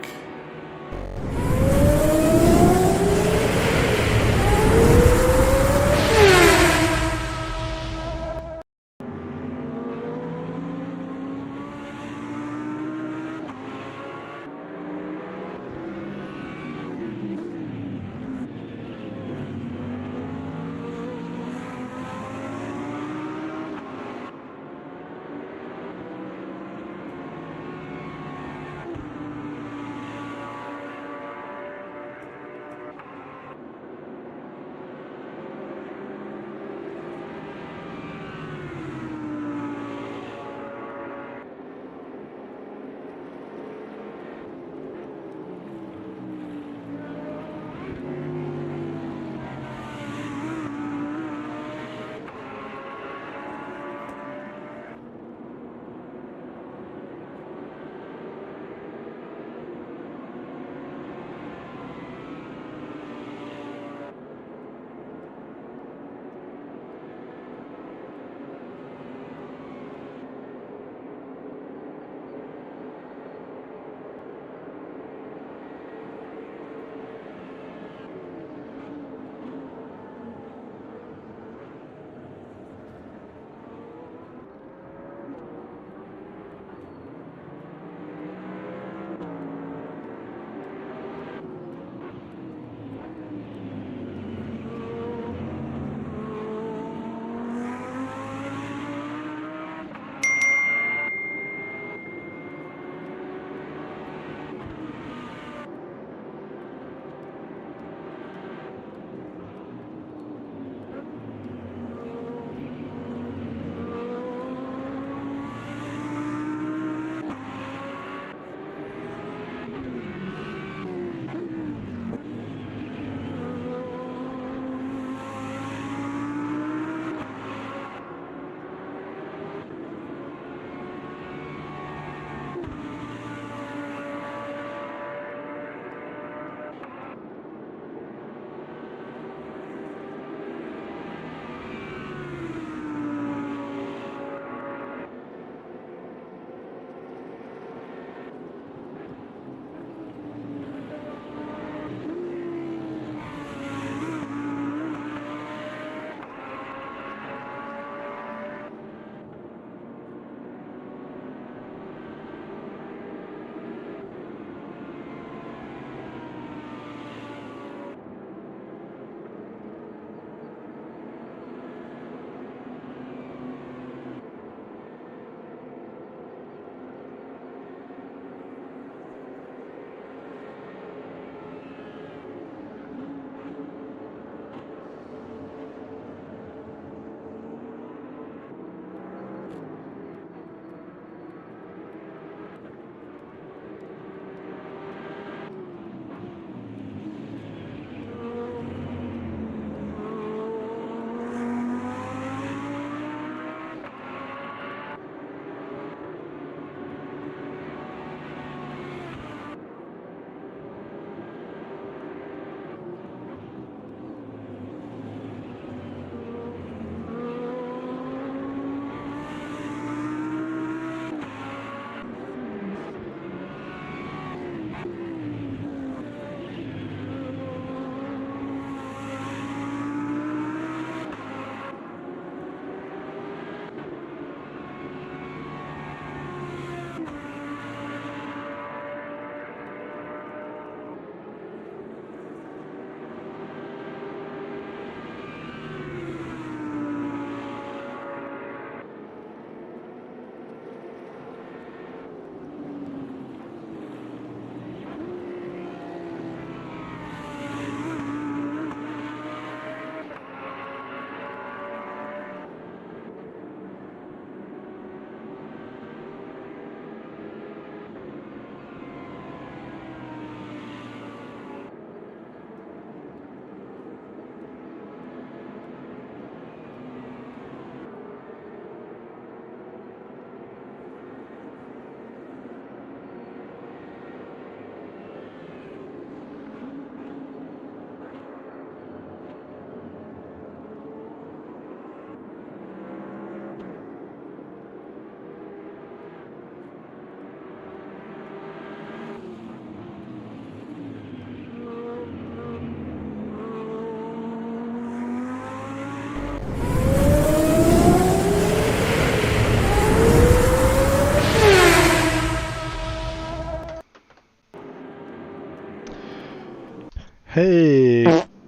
Hey,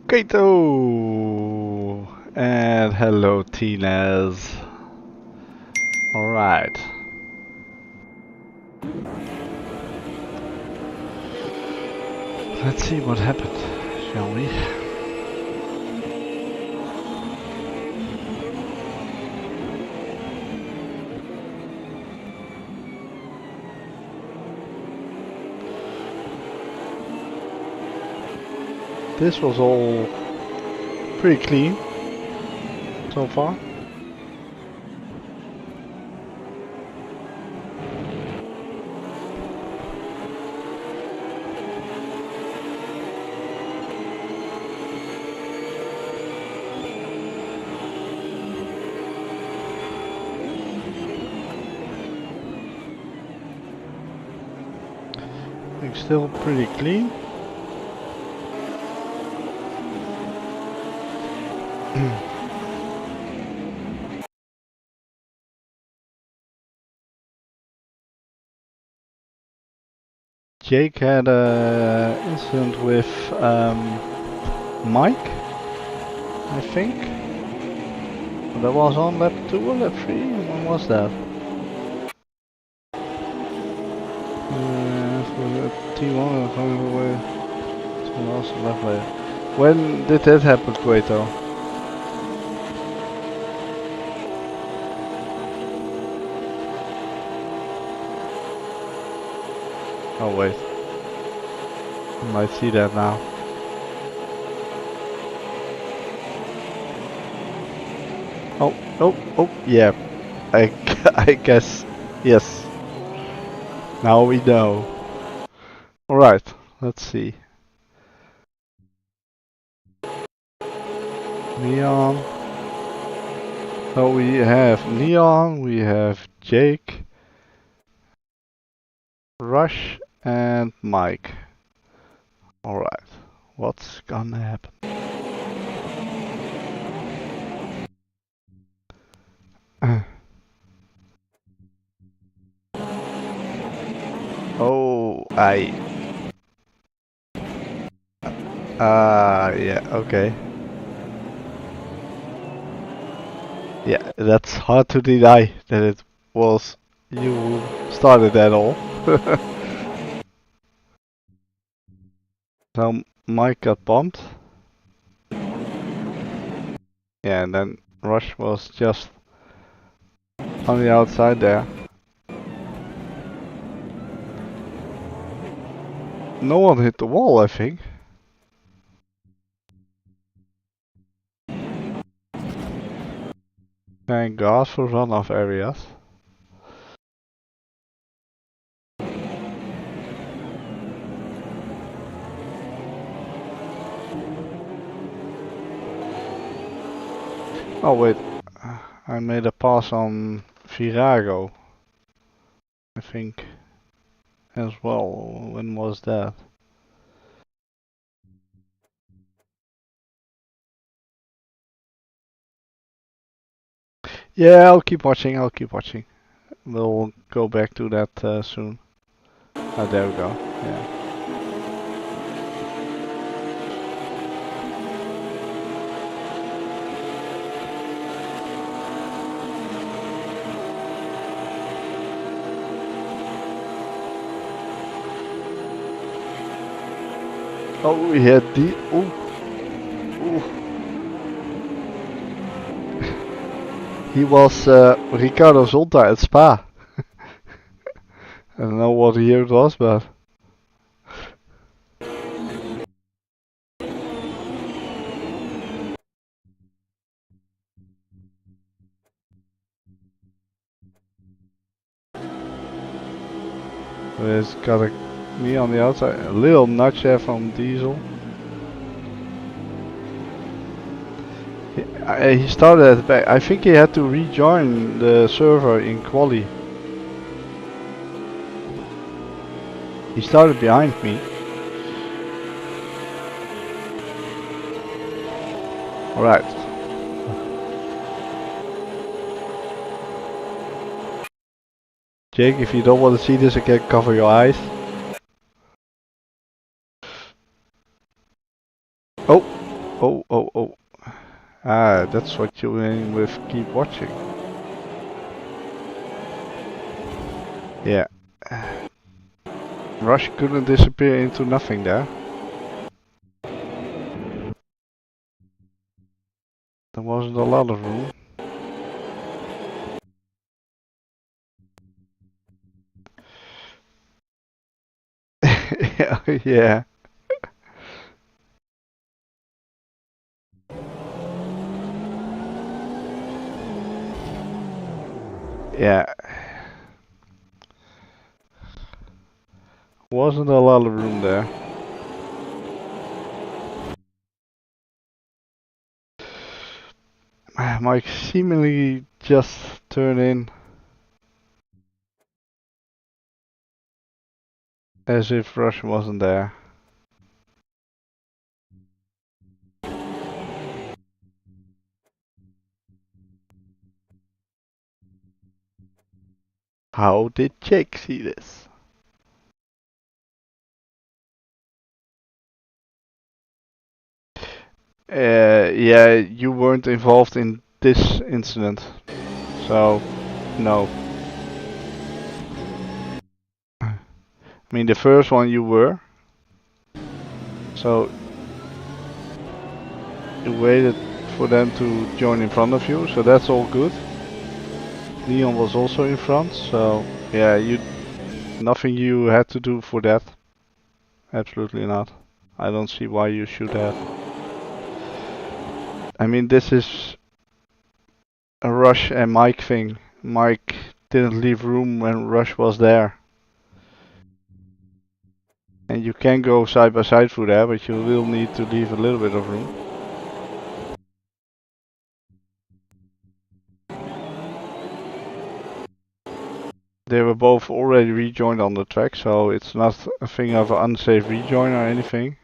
Kato! And hello, Tines. Alright. Let's see what happened, shall we? This was all pretty clean so far. It's still pretty clean. Jake had an incident with Mike, I think. That was on lap 2 or lap 3? When was that? For the T1 coming away. Someone else left later. When did that happen, Quato? Oh wait, I might see that now. Oh, yeah. I guess, yes. Now we know. Alright, let's see. Neon. So we have Neon, we have Jake, Rush, and Mike. Alright, what's gonna happen? Oh, yeah, okay. Yeah, that's hard to deny that it was you who started that all. So Mike got bumped. Yeah, and then Rush was just on the outside there. No one hit the wall, I think. Thank God for runoff areas. Oh wait, I made a pass on Virago, I think, as well. When was that? Yeah, I'll keep watching, We'll go back to that soon. Oh, there we go, yeah. Oh, we had the... Ooh. He was Ricardo Zonta at Spa. I don't know what year it was, but... It's got me on the outside, a little nudge there from Diesel. He started at the back. I think he had to rejoin the server in quali. He started behind me. Alright. Jake, if you don't want to see this again, cover your eyes. Oh, oh, oh. Ah, that's what you mean with keep watching. Yeah. Rush couldn't disappear into nothing there. There wasn't a lot of room. Yeah. Yeah. Wasn't a lot of room there. Mike seemingly just turned in as if Rush wasn't there. How did Jake see this? Yeah, you weren't involved in this incident, so no. I mean, the first one you were, so you waited for them to join in front of you, so that's all good. Leon was also in front, so yeah, nothing you had to do for that. Absolutely not. I don't see why you should have. I mean, this is a Rush and Mike thing. Mike didn't leave room when Rush was there. And you can go side by side through there, but you will need to leave a little bit of room. They were both already rejoined on the track, so it's not a thing of an unsafe rejoin or anything.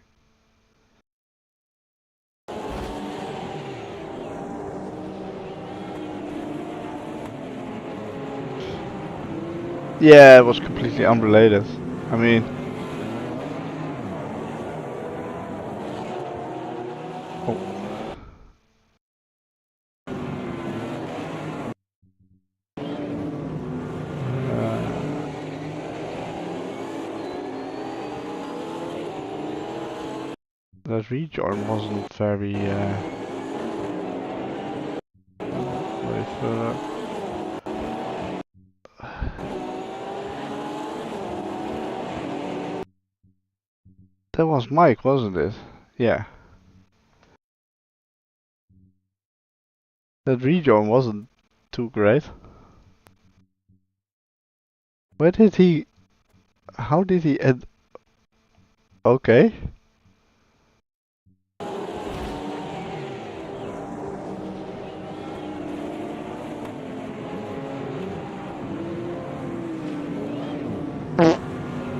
Yeah, it was completely unrelated. I mean, that rejoin wasn't very further. That was Mike, wasn't it? Yeah. That rejoin wasn't too great. Where did he... How did he add... Okay.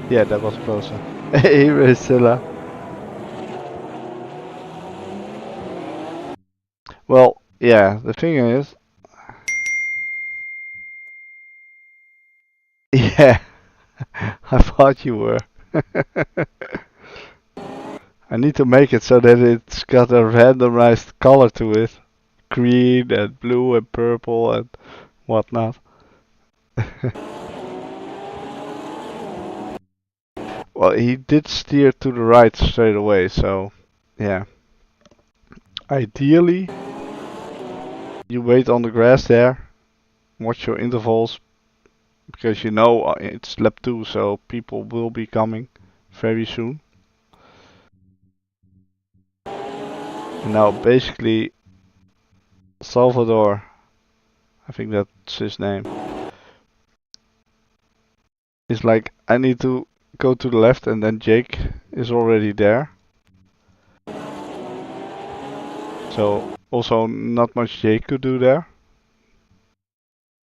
Yeah, that was closer. Hey, Priscilla. Well, yeah, the thing is... Yeah, I thought you were. I need to make it so that it's got a randomized color to it. Green and blue and purple and whatnot. Well, he did steer to the right straight away, so yeah. Ideally, you wait on the grass there, watch your intervals, because you know it's lap 2, so people will be coming very soon. And now basically Salvador, I think that's his name, is like, I need to go to the left, and then Jake is already there. So also not much Jake could do there.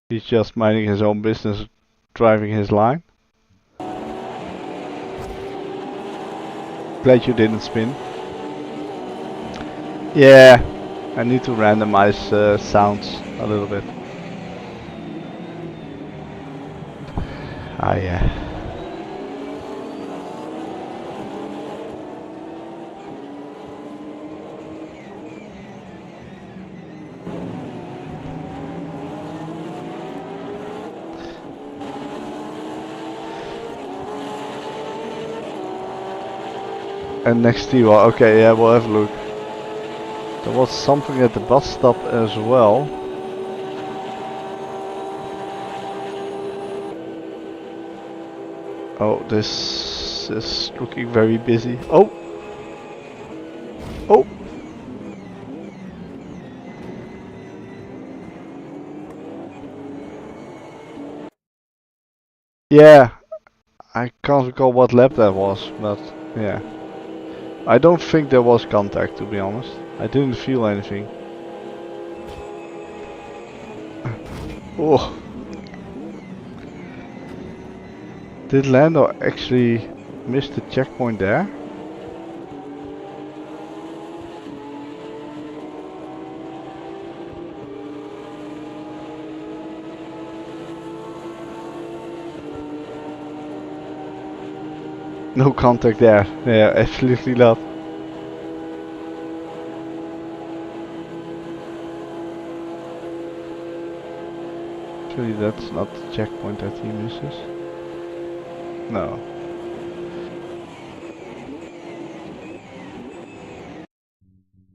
He's just minding his own business, driving his line. Glad you didn't spin. Yeah, I need to randomize sounds a little bit. Ah, yeah. And next to you, okay, yeah, we'll have a look. There was something at the bus stop as well. Oh, this is looking very busy. Oh! Oh! Yeah, I can't recall what lap that was, but yeah. I don't think there was contact, to be honest. I didn't feel anything. Oh! Did Lando actually miss the checkpoint there? No contact there. Yeah, absolutely not. Surely that's not the checkpoint that he misses. No.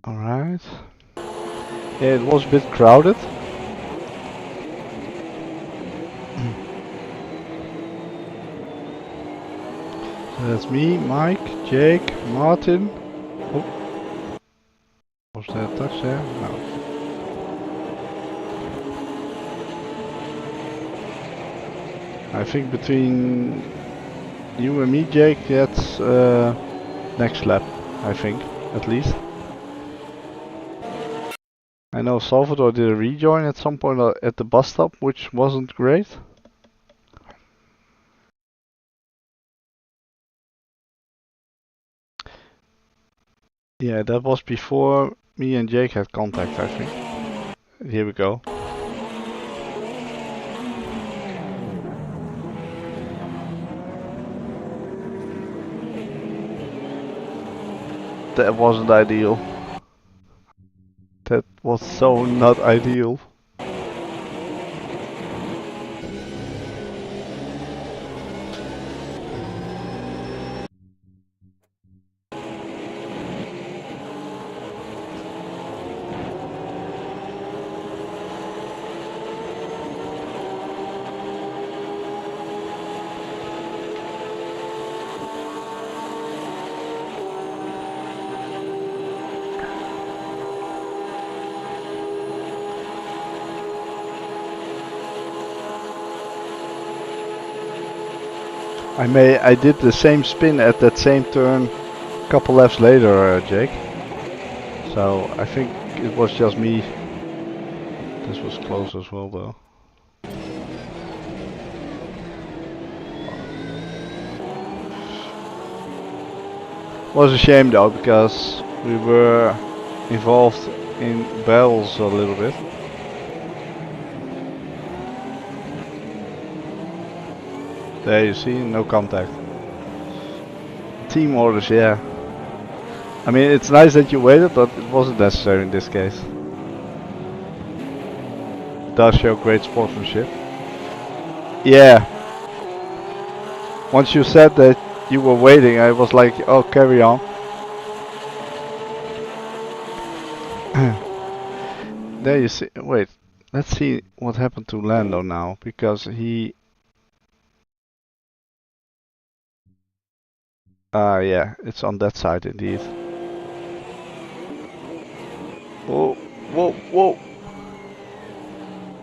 Alright. Yeah, it was a bit crowded. So that's me, Mike, Jake, Martin. Oh. Was there a touch there? No. I think between you and me, Jake, that's next lap, I think, at least. I know Salvador did a rejoin at some point at the bus stop, which wasn't great. Yeah, that was before me and Jake had contact, I think. Here we go. That wasn't ideal. That was so not ideal. I did the same spin at that same turn a couple laps later, Jake. So I think it was just me. This was close as well though. Was a shame though, because we were involved in battles a little bit. There you see, no contact. Team orders, yeah. I mean, it's nice that you waited, but it wasn't necessary in this case. It does show great sportsmanship. Yeah. Once you said that you were waiting, I was like, oh, carry on. There you see, wait, let's see what happened to Lando now, because he... yeah, it's on that side indeed. Whoa, whoa, whoa!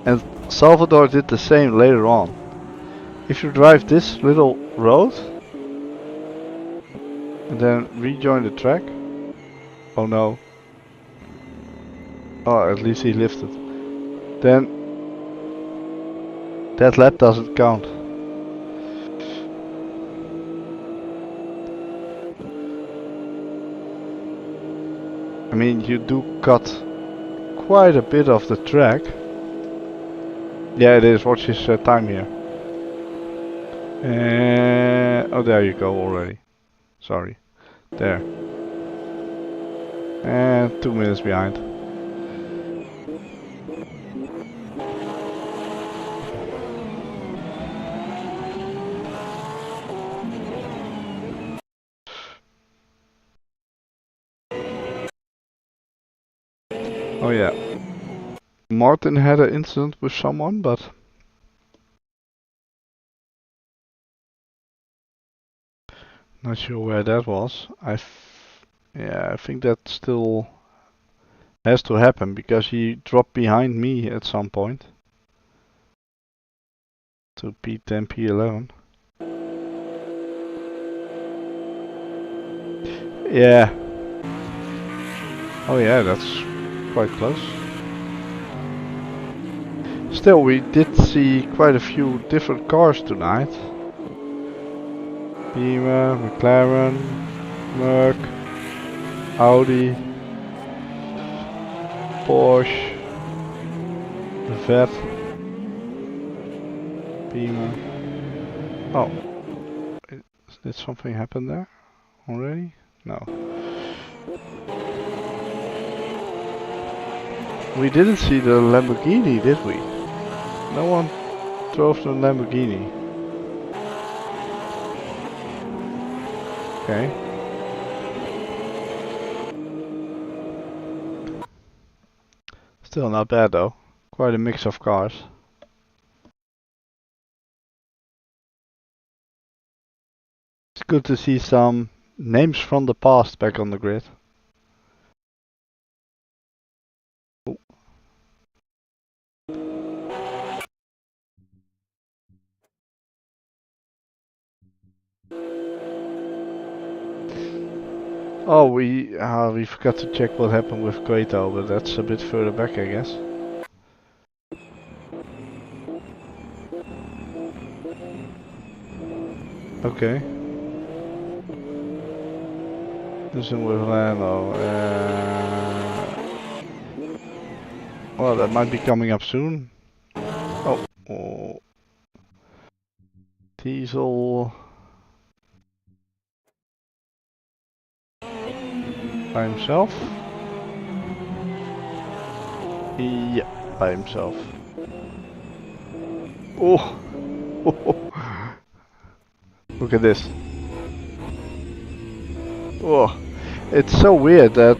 And Salvador did the same later on. If you drive this little road and then rejoin the track. Oh no. Oh, at least he lifted. Then that lap doesn't count. I mean, you do cut quite a bit of the track. Yeah, it is. Watch his time here. Oh, there you go already. Sorry. There. And 2 minutes behind. Oh yeah. Martin had an incident with someone, but not sure where that was. Yeah, I think that still has to happen because he dropped behind me at some point. To P10, P11. Yeah. Oh yeah, that's quite close. Still, we did see quite a few different cars tonight. Beamer, McLaren, Merc, Audi, Porsche, Vet, Beamer. Oh, did something happen there already? No. We didn't see the Lamborghini, did we? No one drove the Lamborghini. Okay. Still not bad though. Quite a mix of cars. It's good to see some names from the past back on the grid. Oh, we forgot to check what happened with Quato, but that's a bit further back, I guess. Okay. Listen with Lando. Well, that might be coming up soon. Oh. Diesel. By himself? Yeah, by himself. Oh! Look at this. Oh, it's so weird that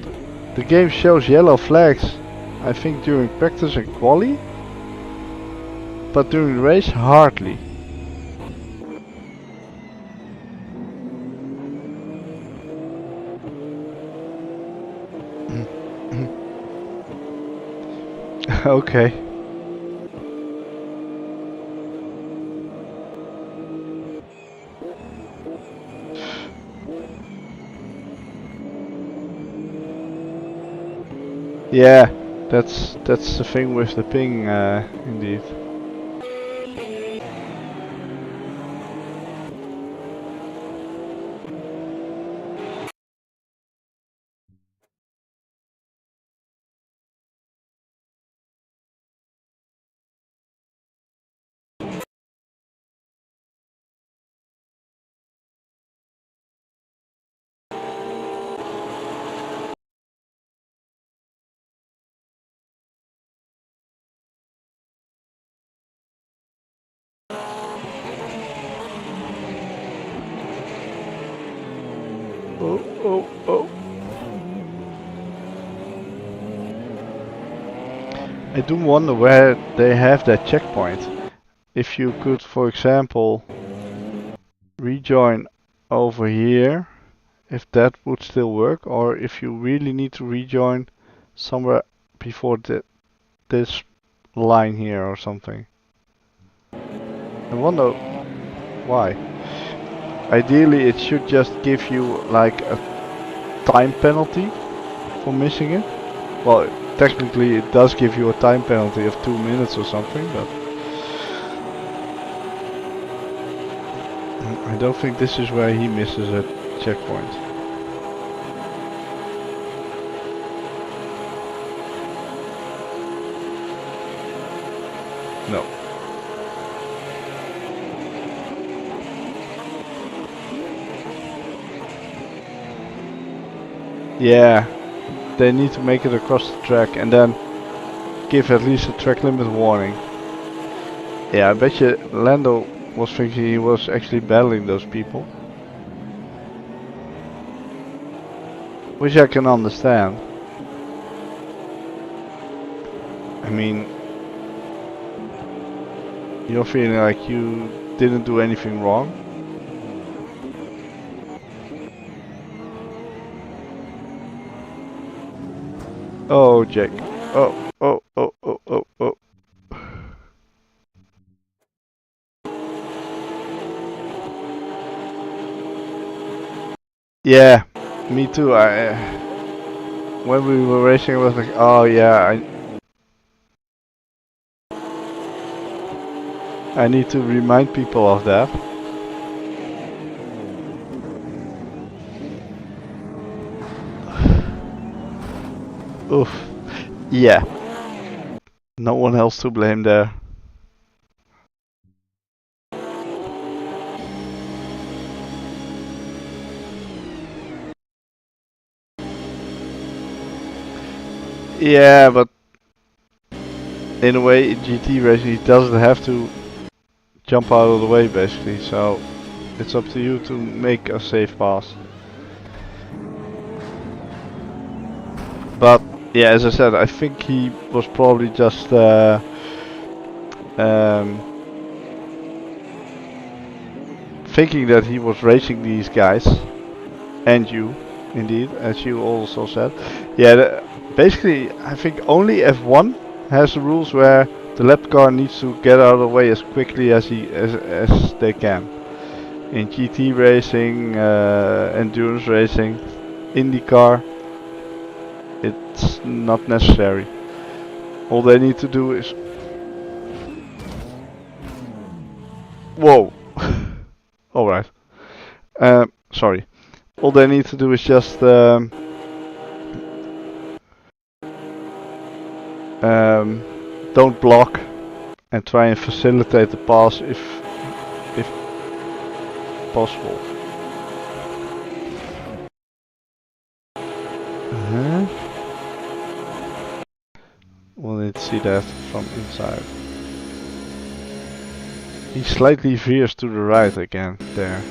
the game shows yellow flags, I think during practice and quali, but during the race hardly. Okay. Yeah, that's the thing with the ping, indeed. Oh. I do wonder where they have that checkpoint. If you could, for example, rejoin over here, if that would still work, or if you really need to rejoin somewhere before this line here or something. I wonder why. Ideally it should just give you like a time penalty for missing it. Well, technically it does give you a time penalty of 2 minutes or something, but I don't think this is where he misses a checkpoint. No. Yeah, they need to make it across the track and then give at least a track limit warning. Yeah, I bet you Lando was thinking he was actually battling those people. Which I can understand. I mean, you're feeling like you didn't do anything wrong. Oh, Jake. Oh. Yeah, me too. When we were racing, I was like, oh yeah, I need to remind people of that. Oof. Yeah. No one else to blame there. Yeah, but in a way, in GT racing, he doesn't have to jump out of the way, basically. So it's up to you to make a safe pass. But yeah, as I said, I think he was probably just thinking that he was racing these guys, and you, indeed, as you also said. Yeah, basically, I think only F1 has the rules where the lap car needs to get out of the way as quickly as they can. In GT racing, endurance racing, IndyCar, it's not necessary. All they need to do is... Whoa! Alright. Sorry. All they need to do is just don't block and try and facilitate the pass if possible. We'll need to see that from inside. He slightly veers to the right again there.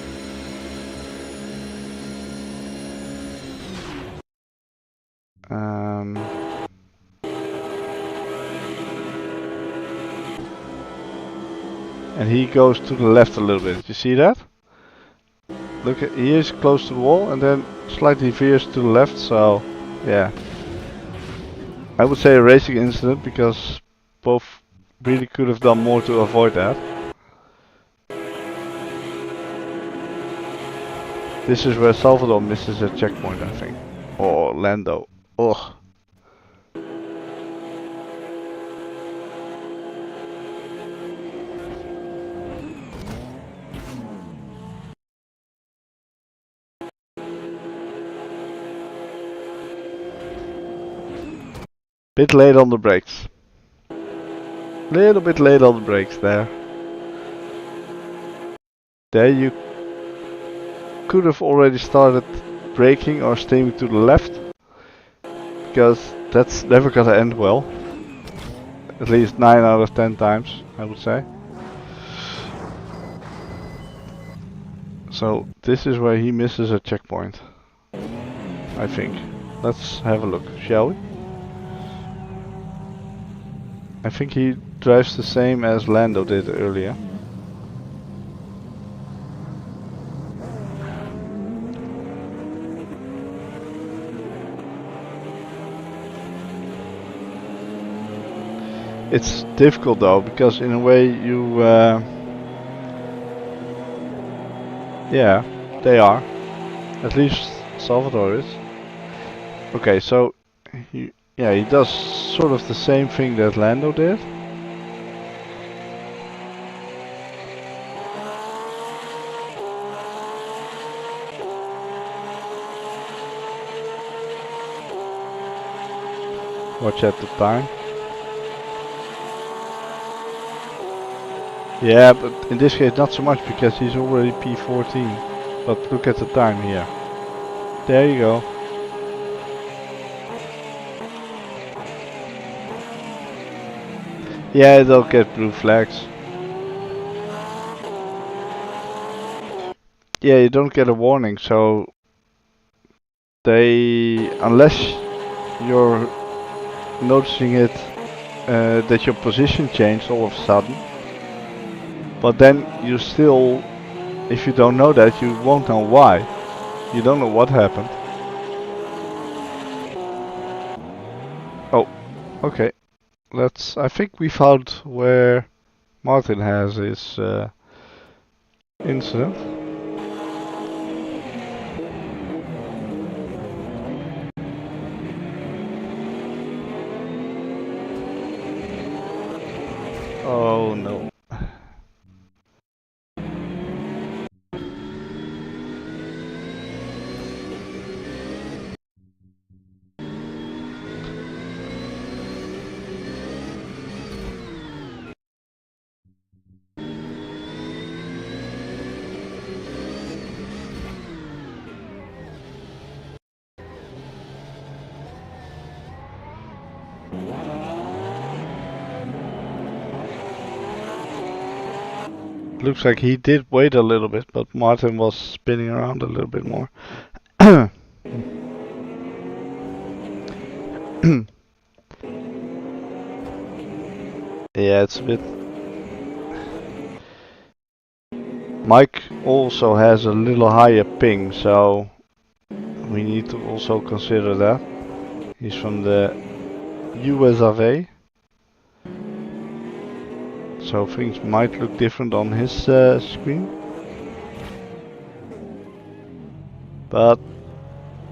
And he goes to the left a little bit. You see that? Look, he is close to the wall and then slightly veers to the left. So, yeah. I would say a racing incident because both really could have done more to avoid that. This is where Salvador misses a checkpoint, I think. Or Lando. Ugh. Bit late on the brakes. Little bit late on the brakes there. There you could have already started braking or steering to the left. Because that's never gonna end well. At least 9 out of 10 times, I would say. So this is where he misses a checkpoint. I think. Let's have a look, shall we? I think he drives the same as Lando did earlier. It's difficult though, because in a way you... yeah, they are. At least Salvador is. Okay, so... yeah, he does sort of the same thing that Lando did. Watch at the time. Yeah, but in this case not so much because he's already P14. But look at the time here. There you go. Yeah, they'll get blue flags. Yeah, you don't get a warning, so they, unless you're noticing it that your position changed all of a sudden. But then you still, if you don't know that, you won't know why. You don't know what happened. Oh, okay. I think we found where Martin has his incident. Oh no. Looks like he did wait a little bit, but Martin was spinning around a little bit more. Yeah, it's a bit... Mike also has a little higher ping, so we need to also consider that. He's from the US of A. So things might look different on his screen. But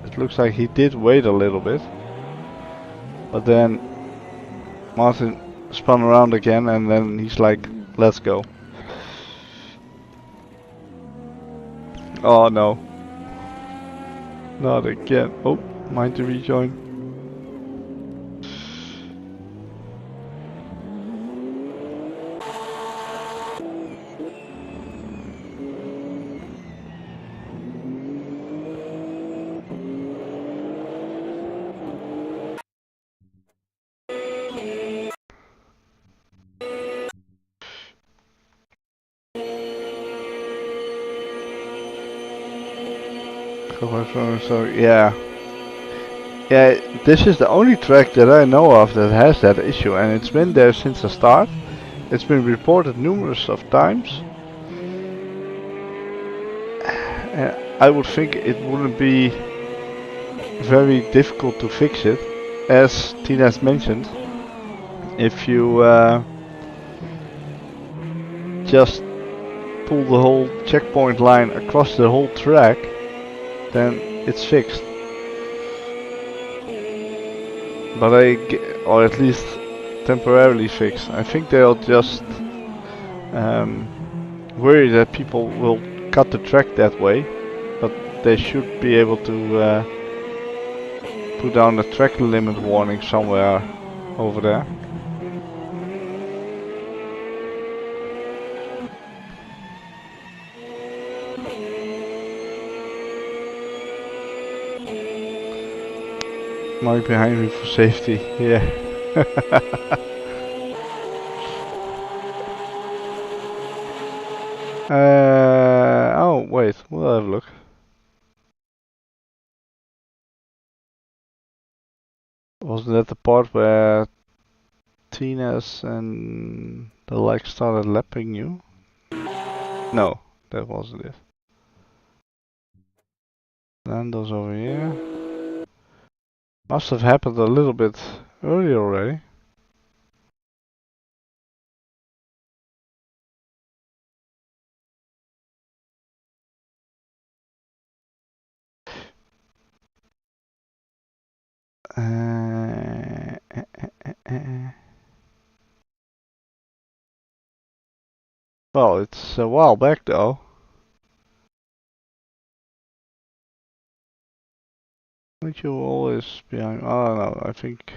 it looks like he did wait a little bit. But then Martin spun around again and then he's like, let's go. Oh no. Not again. Oh, mind to rejoin. So yeah, this is the only track that I know of that has that issue, and it's been there since the start. It's been reported numerous of times. I would think it wouldn't be very difficult to fix it, as Tina's mentioned. If you just pull the whole checkpoint line across the whole track, then it's fixed. But or at least temporarily fixed. I think they'll just worry that people will cut the track that way, but they should be able to put down a track limit warning somewhere over there. Mike behind me for safety, yeah. Oh wait, we'll have a look. Wasn't that the part where Tina's and the like started lapping you? No, that wasn't it. Lando's over here. Must have happened a little bit earlier already. Well, it's a while back though. Aren't you always behind? Oh no, I think...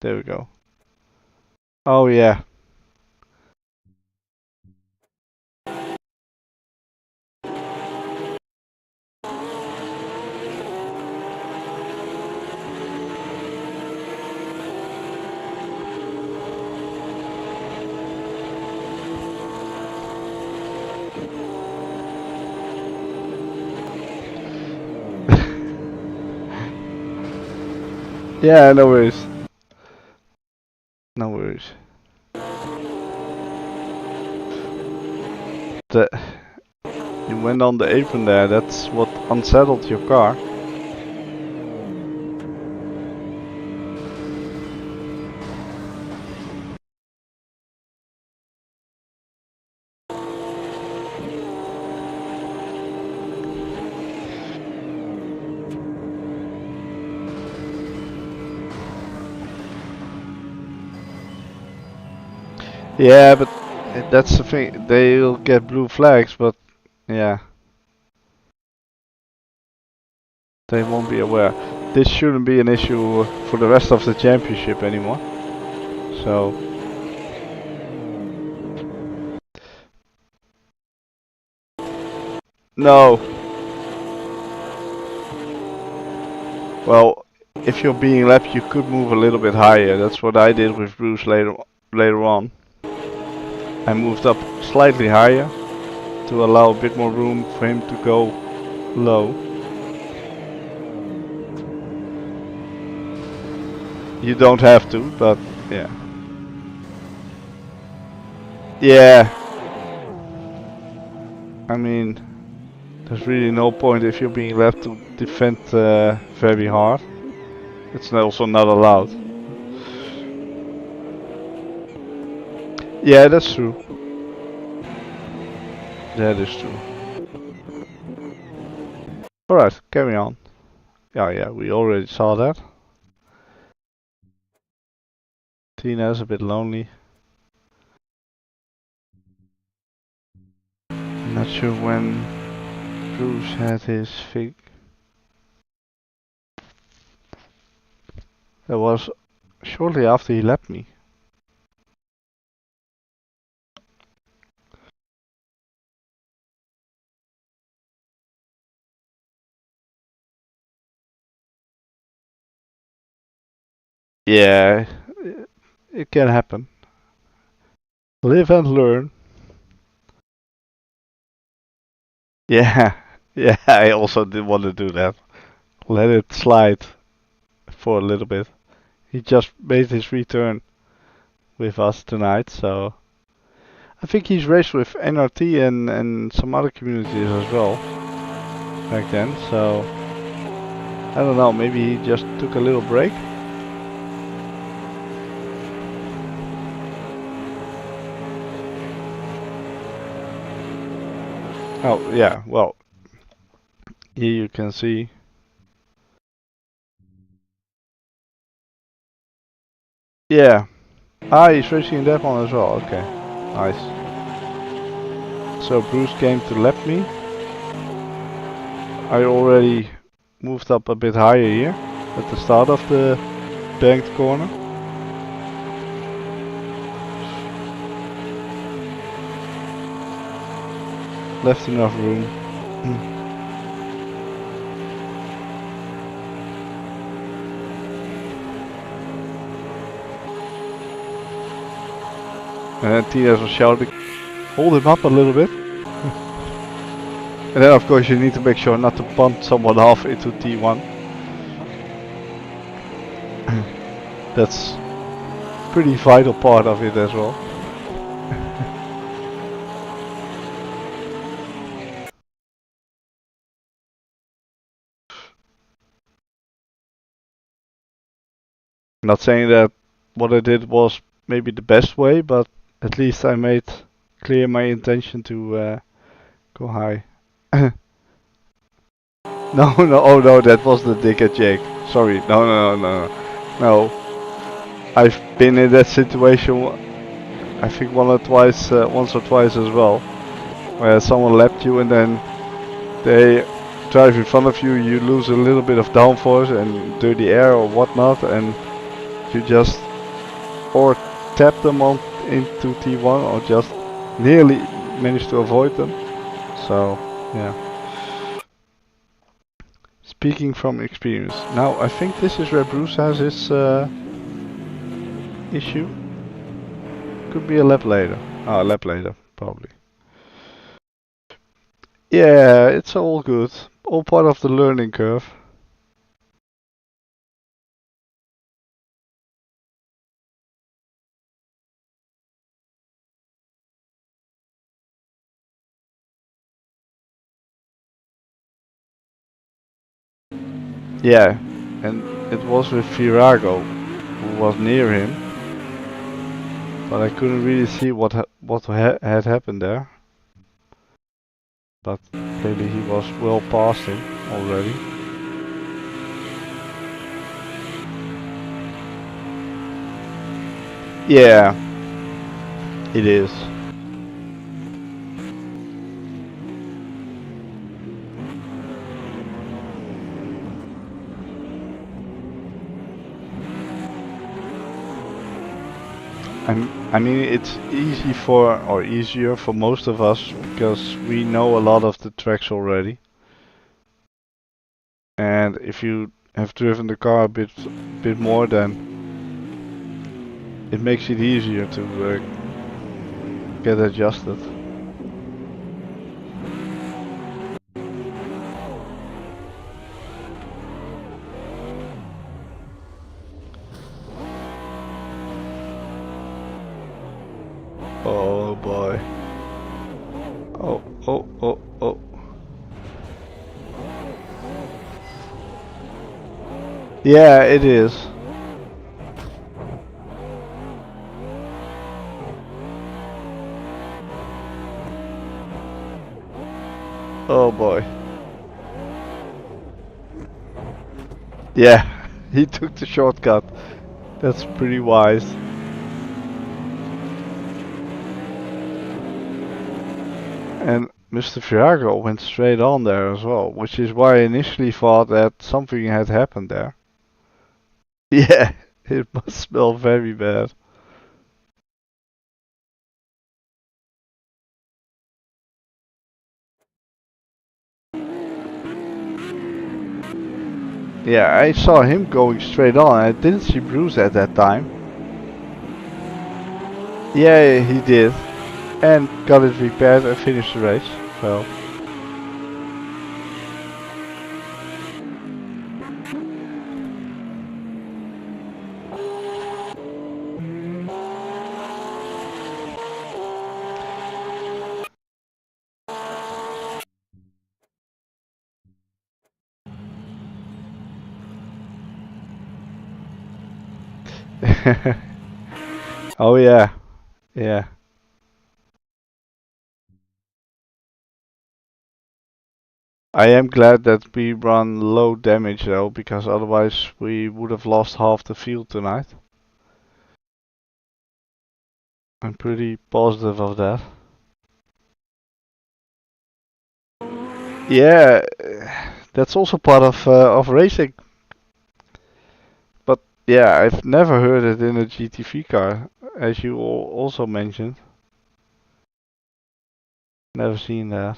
There we go. Oh yeah. Yeah, no worries. you went on the apron there. That's what unsettled your car. Yeah, but that's the thing. They'll get blue flags, but yeah, they won't be aware. This shouldn't be an issue for the rest of the championship anymore. So no. Well, if you're being lapped, you could move a little bit higher. That's what I did with Bruce later on. I moved up slightly higher to allow a bit more room for him to go low. You don't have to, but yeah. Yeah. I mean, there's really no point if you're being left to defend very hard. It's also not allowed. Yeah, that's true. That is true. Alright, carry on. Yeah, we already saw that. Tina's a bit lonely. Not sure when Bruce had his fig. That was shortly after he left me. Yeah, it can happen. Live and learn. Yeah, yeah, I also did want to do that. Let it slide for a little bit. He just made his return with us tonight, so I think he's raced with NRT and some other communities as well back then, so I don't know, maybe he just took a little break. Oh yeah, well, here you can see. Yeah. Ah, he's racing in that one as well. Okay, nice. So Bruce came to lap me. I already moved up a bit higher here at the start of the banked corner. Left enough room. And then Tina was shouting, hold him up a little bit. And then of course you need to make sure not to punt someone off into T1. That's pretty vital part of it as well. Not saying that what I did was maybe the best way, but at least I made clear my intention to go high. No, oh no, that was the dickhead Jake. Sorry, no. I've been in that situation, I think once or twice as well, where someone lapped you and then they drive in front of you, you lose a little bit of downforce and dirty air or whatnot, and you just or tap them on into T1 or just nearly manage to avoid them. So yeah. Speaking from experience. Now I think this is where Bruce has his issue. Could be a lap later. A lap later, probably. Yeah, it's all good. All part of the learning curve. Yeah, and it was with Virago, who was near him, but I couldn't really see what had happened there. But clearly he was well past him already. Yeah, it is. I mean, it's easy or easier for most of us because we know a lot of the tracks already. And if you have driven the car a bit more, then it makes it easier to get adjusted. Oh boy. Oh. Yeah, it is. Oh boy. Yeah, he took the shortcut. That's pretty wise. And Mr. Virago went straight on there as well, which is why I initially thought that something had happened there. Yeah, it must smell very bad. Yeah, I saw him going straight on. I didn't see Bruce at that time. Yeah, he did. And got it repaired and finished the race. So. Oh yeah. Yeah. I am glad that we run low damage though, because otherwise we would have lost half the field tonight. I'm pretty positive of that. Yeah, that's also part of racing. But yeah, I've never heard it in a GT3 car, as you also mentioned. Never seen that.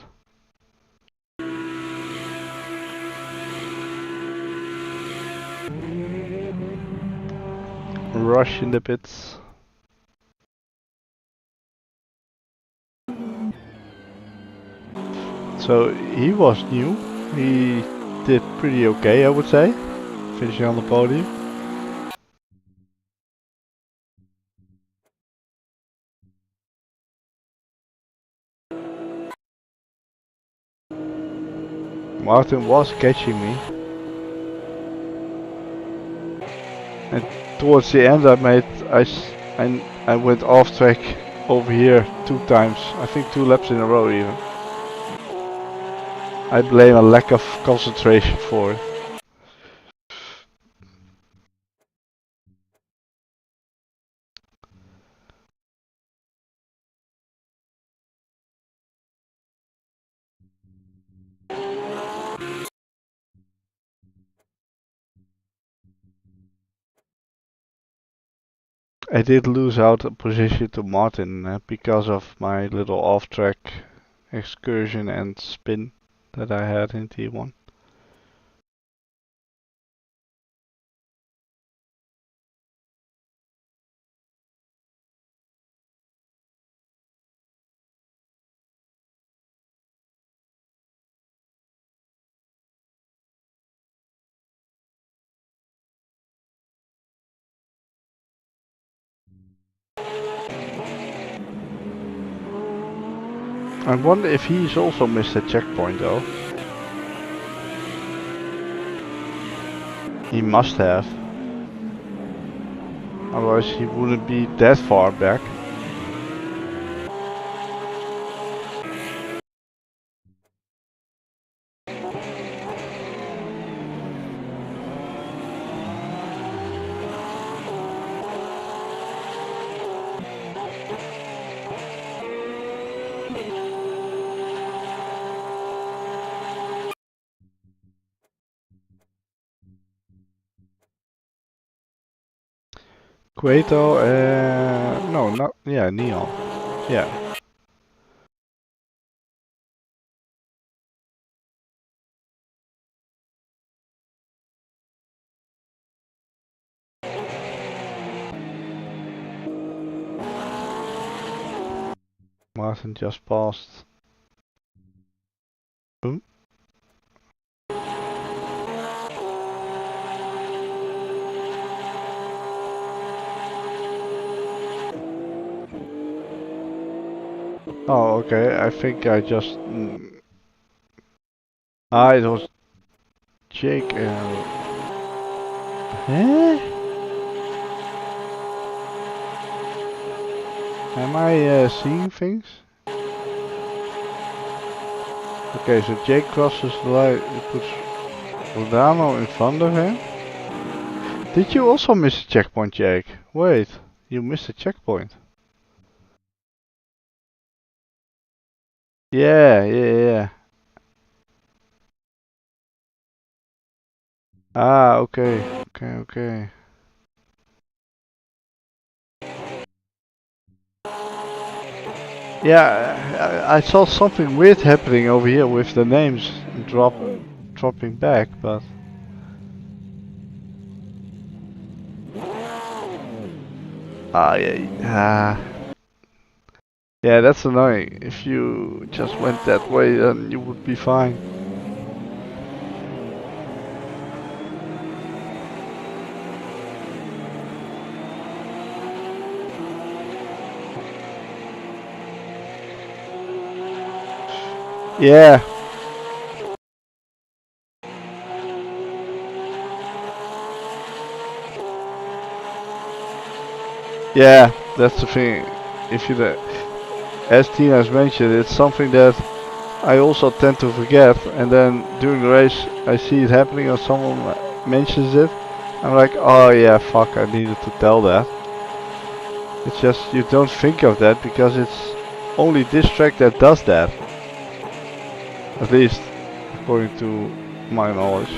Rush in the pits. So he was new. He did pretty okay, I would say, finishing on the podium. Martin was catching me. And towards the end I went off track over here 2 times. I think 2 laps in a row even. I blame a lack of concentration for it. I did lose out a position to Martin because of my little off-track excursion and spin that I had in T1. I wonder if he's also missed a checkpoint though. He must have. Otherwise he wouldn't be that far back. Quato, no, not, yeah, Neon. Yeah. Martin just passed. Boom. Oh, okay, I think I just... it was Jake. Huh? Am I seeing things? Okay, so Jake crosses the line, he puts Rodano in front of him. Did you also miss a checkpoint, Jake? Wait, you missed a checkpoint. Yeah. Ah, okay. Yeah, I saw something weird happening over here with the names dropping back, but... yeah. Yeah, that's annoying. If you just went that way, then you would be fine. Yeah. Yeah, that's the thing. If you, as Tina has mentioned, it's something that I also tend to forget, and then during the race I see it happening or someone mentions it. I'm like, oh yeah, fuck, I needed to tell that. It's just you don't think of that because it's only this track that does that. At least according to my knowledge.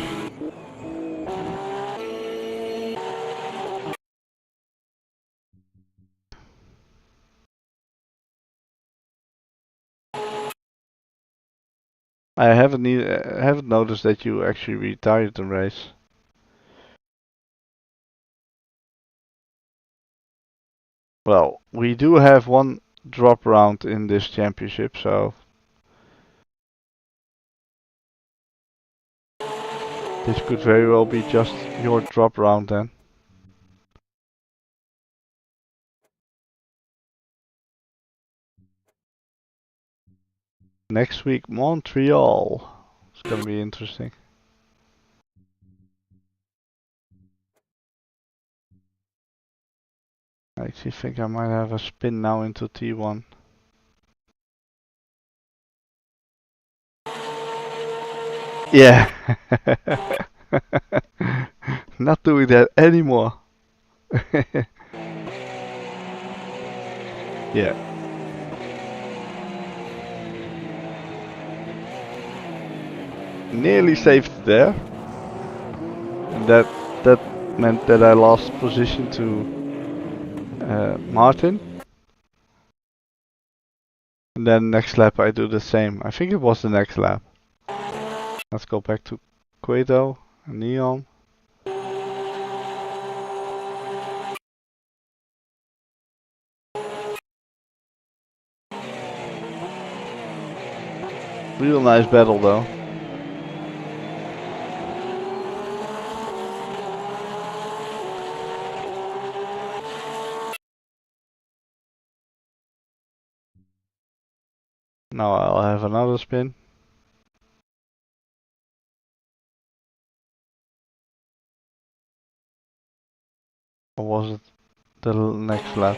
I haven't noticed that you actually retired the race. Well, we do have one drop round in this championship, so this could very well be just your drop round then. Next week, Montreal. It's gonna be interesting. I actually think I might have a spin now into T1. Yeah. Not doing that anymore. Yeah. Nearly saved there. And that meant that I lost position to Martin. And then next lap I do the same. I think it was the next lap. Let's go back to Quato and Neon. Real nice battle though. Now I'll have another spin. Or was it the next lap?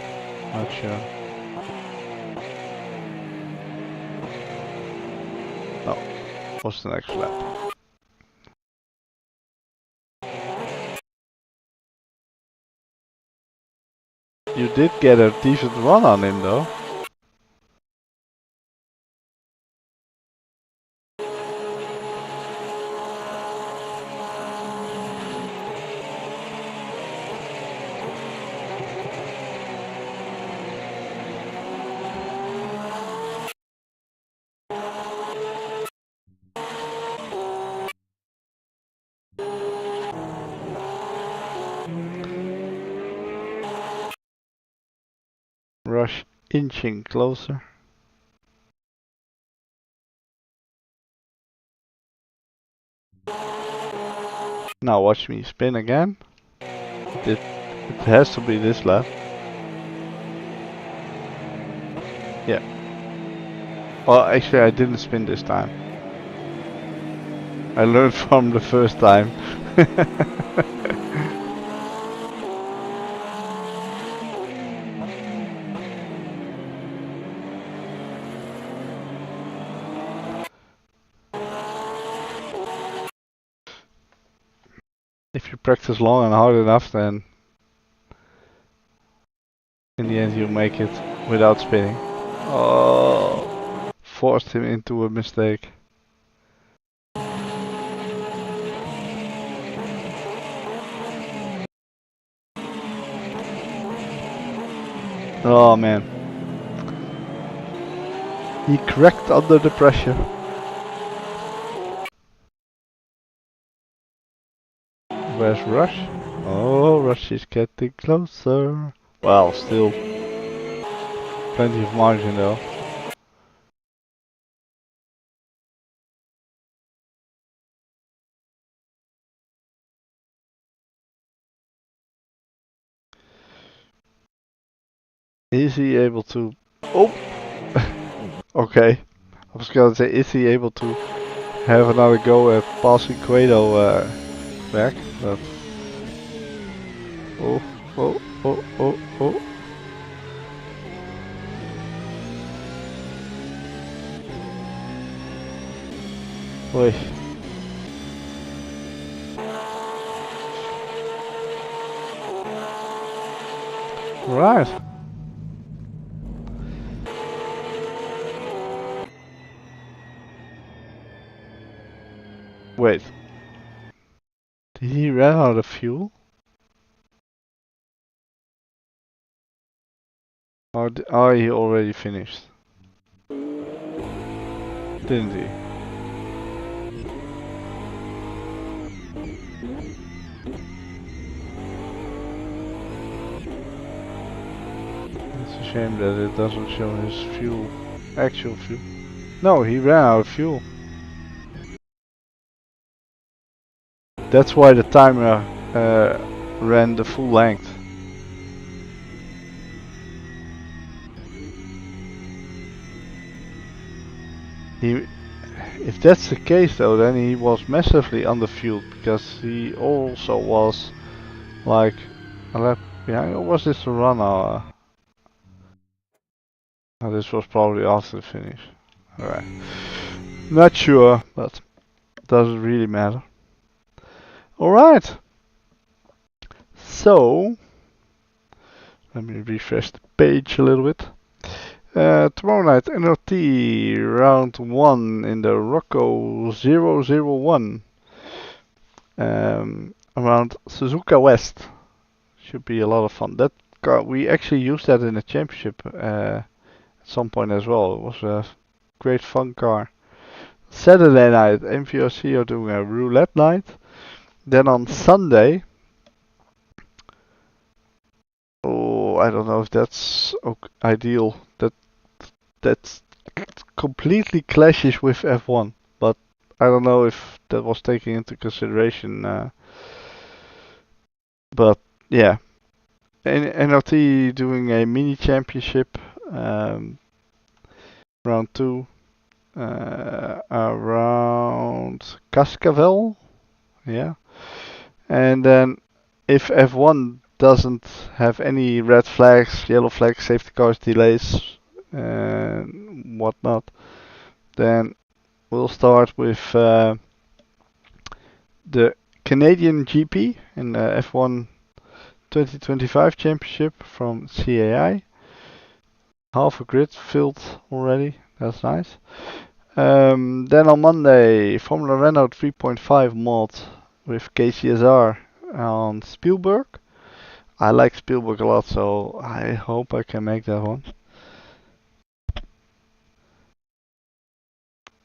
Not sure. No, was the next lap. You did get a decent run on him though. Rush inching closer. Now watch me spin again. It has to be this lap. Yeah. Well, actually I didn't spin this time. I learned from the first time. If you practice long and hard enough, then in the end you make it without spinning. Oh, forced him into a mistake. Oh man. He cracked under the pressure. Where's Rush? Oh, Rush is getting closer. Well, still plenty of margin though. Is he able to... Oh! Okay. I was gonna say, is he able to have another go at passing Quado back? But... Oh, oh, oh, oh, oh. Wait. Right. Wait. Did he run out of fuel? Or he already finished? Didn't he? It's a shame that it doesn't show his fuel, actual fuel. No, he ran out of fuel. That's why the timer ran the full length. If that's the case though, then he was massively underfueled, because he also was like a lap behind. Or was this a run hour? Oh, this was probably after the finish. Alright. Not sure, but doesn't really matter. Alright. So, let me refresh the page a little bit. Tomorrow night, NLT round 1 in the Rocco 001. Around Suzuka West. Should be a lot of fun. That car, we actually used that in the championship at some point as well. It was a great fun car. Saturday night, MVRC are doing a roulette night. Then on Sunday, oh, I don't know if that's ideal. That completely clashes with F1, but I don't know if that was taken into consideration. But yeah, NLT doing a mini championship round 2 around Cascavel, yeah, and then if F1 doesn't have any red flags, yellow flags, safety cars, delays, and whatnot, then we'll start with the Canadian GP in the F1 2025 Championship from CAI. Half a grid filled already, that's nice. Then on Monday, Formula Renault 3.5 mod with KCSR on Spielberg. I like Spielberg a lot, so I hope I can make that one.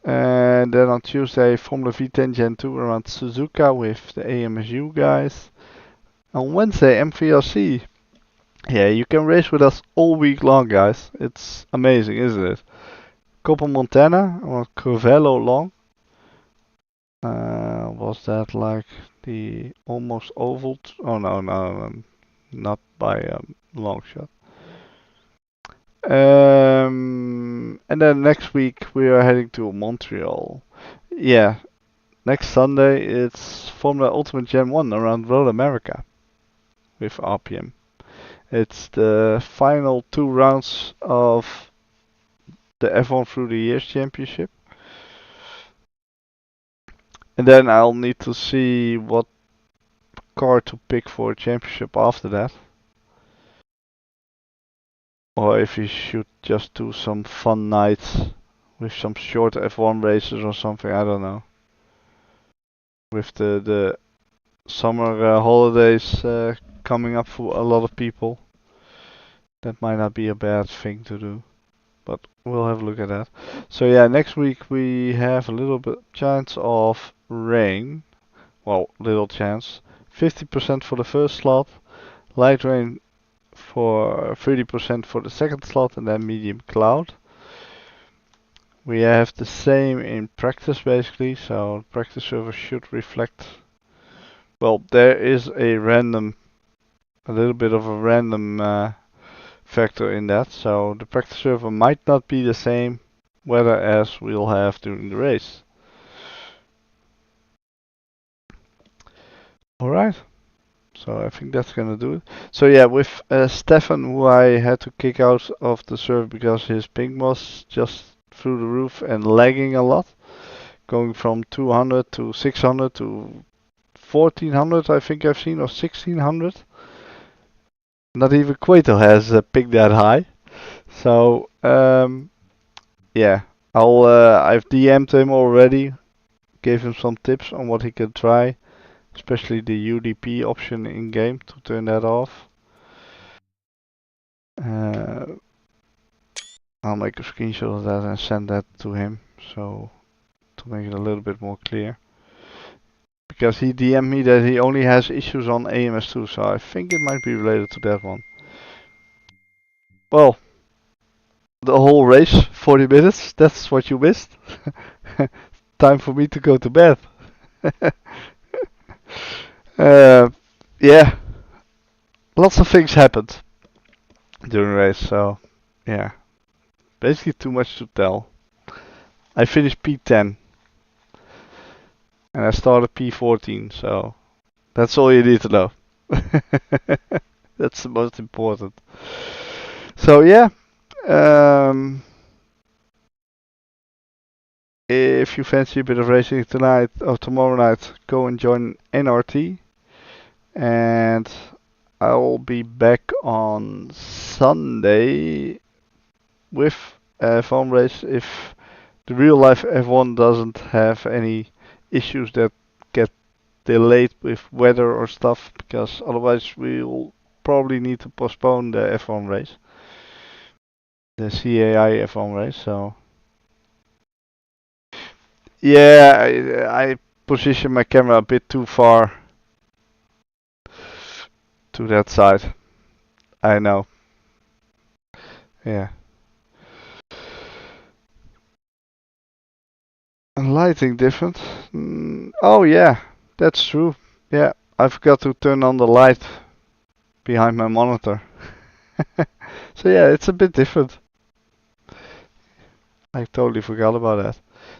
And then on Tuesday, Formula V10 Gen 2 around Suzuka with the AMSU guys. On Wednesday, MVRC. Yeah, you can race with us all week long, guys. It's amazing, isn't it? Copper Montana or Curvelo long. Was that like the almost oval? Oh no, not by a long shot. And then next week we are heading to Montreal. Yeah, next Sunday it's Formula Ultimate Gen 1 around Road America with RPM. It's the final 2 rounds of the F1 Through the Years Championship. And then I'll need to see what car to pick for a championship after that. Or if we should just do some fun nights with some short F1 races or something, I don't know. With the summer holidays coming up for a lot of people, that might not be a bad thing to do. But we'll have a look at that. So yeah, next week we have a little bit chance of rain. Well, little chance. 50% for the first slot, light rain for 30% for the second slot, and then medium cloud. We have the same in practice basically, so practice server should reflect. Well, there is a little bit of a random factor in that, so the practice server might not be the same weather as we'll have during the race. Alright, so I think that's gonna do it. So yeah, with Stefan, who I had to kick out of the server because his ping was just through the roof and lagging a lot, going from 200 to 600 to 1400 I think I've seen, or 1600. Not even Quato has pinged that high. So yeah, I've DM'd him already, gave him some tips on what he can try, especially the UDP option in game to turn that off. I'll make a screenshot of that and send that to him, so to make it a little bit more clear. Because he DM'd me that he only has issues on AMS2, so I think it might be related to that one. Well, the whole race, 40 minutes, that's what you missed. Time for me to go to bed. Yeah, lots of things happened during the race, so yeah, basically too much to tell. I finished P10 and I started P14, so that's all you need to know. That's the most important. So yeah, if you fancy a bit of racing tonight or tomorrow night, go and join NRT. And I'll be back on Sunday with a F1 race if the real life F1 doesn't have any issues that get delayed with weather or stuff, because otherwise we'll probably need to postpone the F1 race, the CAI F1 race. So yeah, I position my camera a bit too far to that side. I know. Yeah. Lighting different. Oh yeah, that's true. Yeah, I forgot to turn on the light behind my monitor. So yeah, it's a bit different. I totally forgot about that.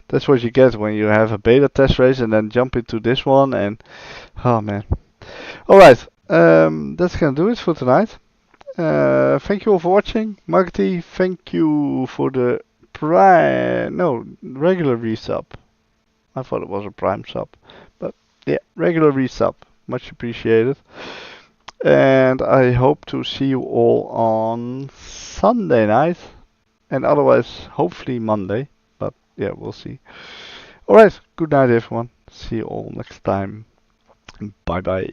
That's what you get when you have a beta test race and then jump into this one, and oh man. Alright, That's gonna do it for tonight. Thank you all for watching. Marty, thank you for the regular resub. I thought it was a prime sub, but yeah, regular resub. Much appreciated. And I hope to see you all on Sunday night, and otherwise, hopefully Monday. But yeah, we'll see. All right, good night, everyone. See you all next time. Bye bye.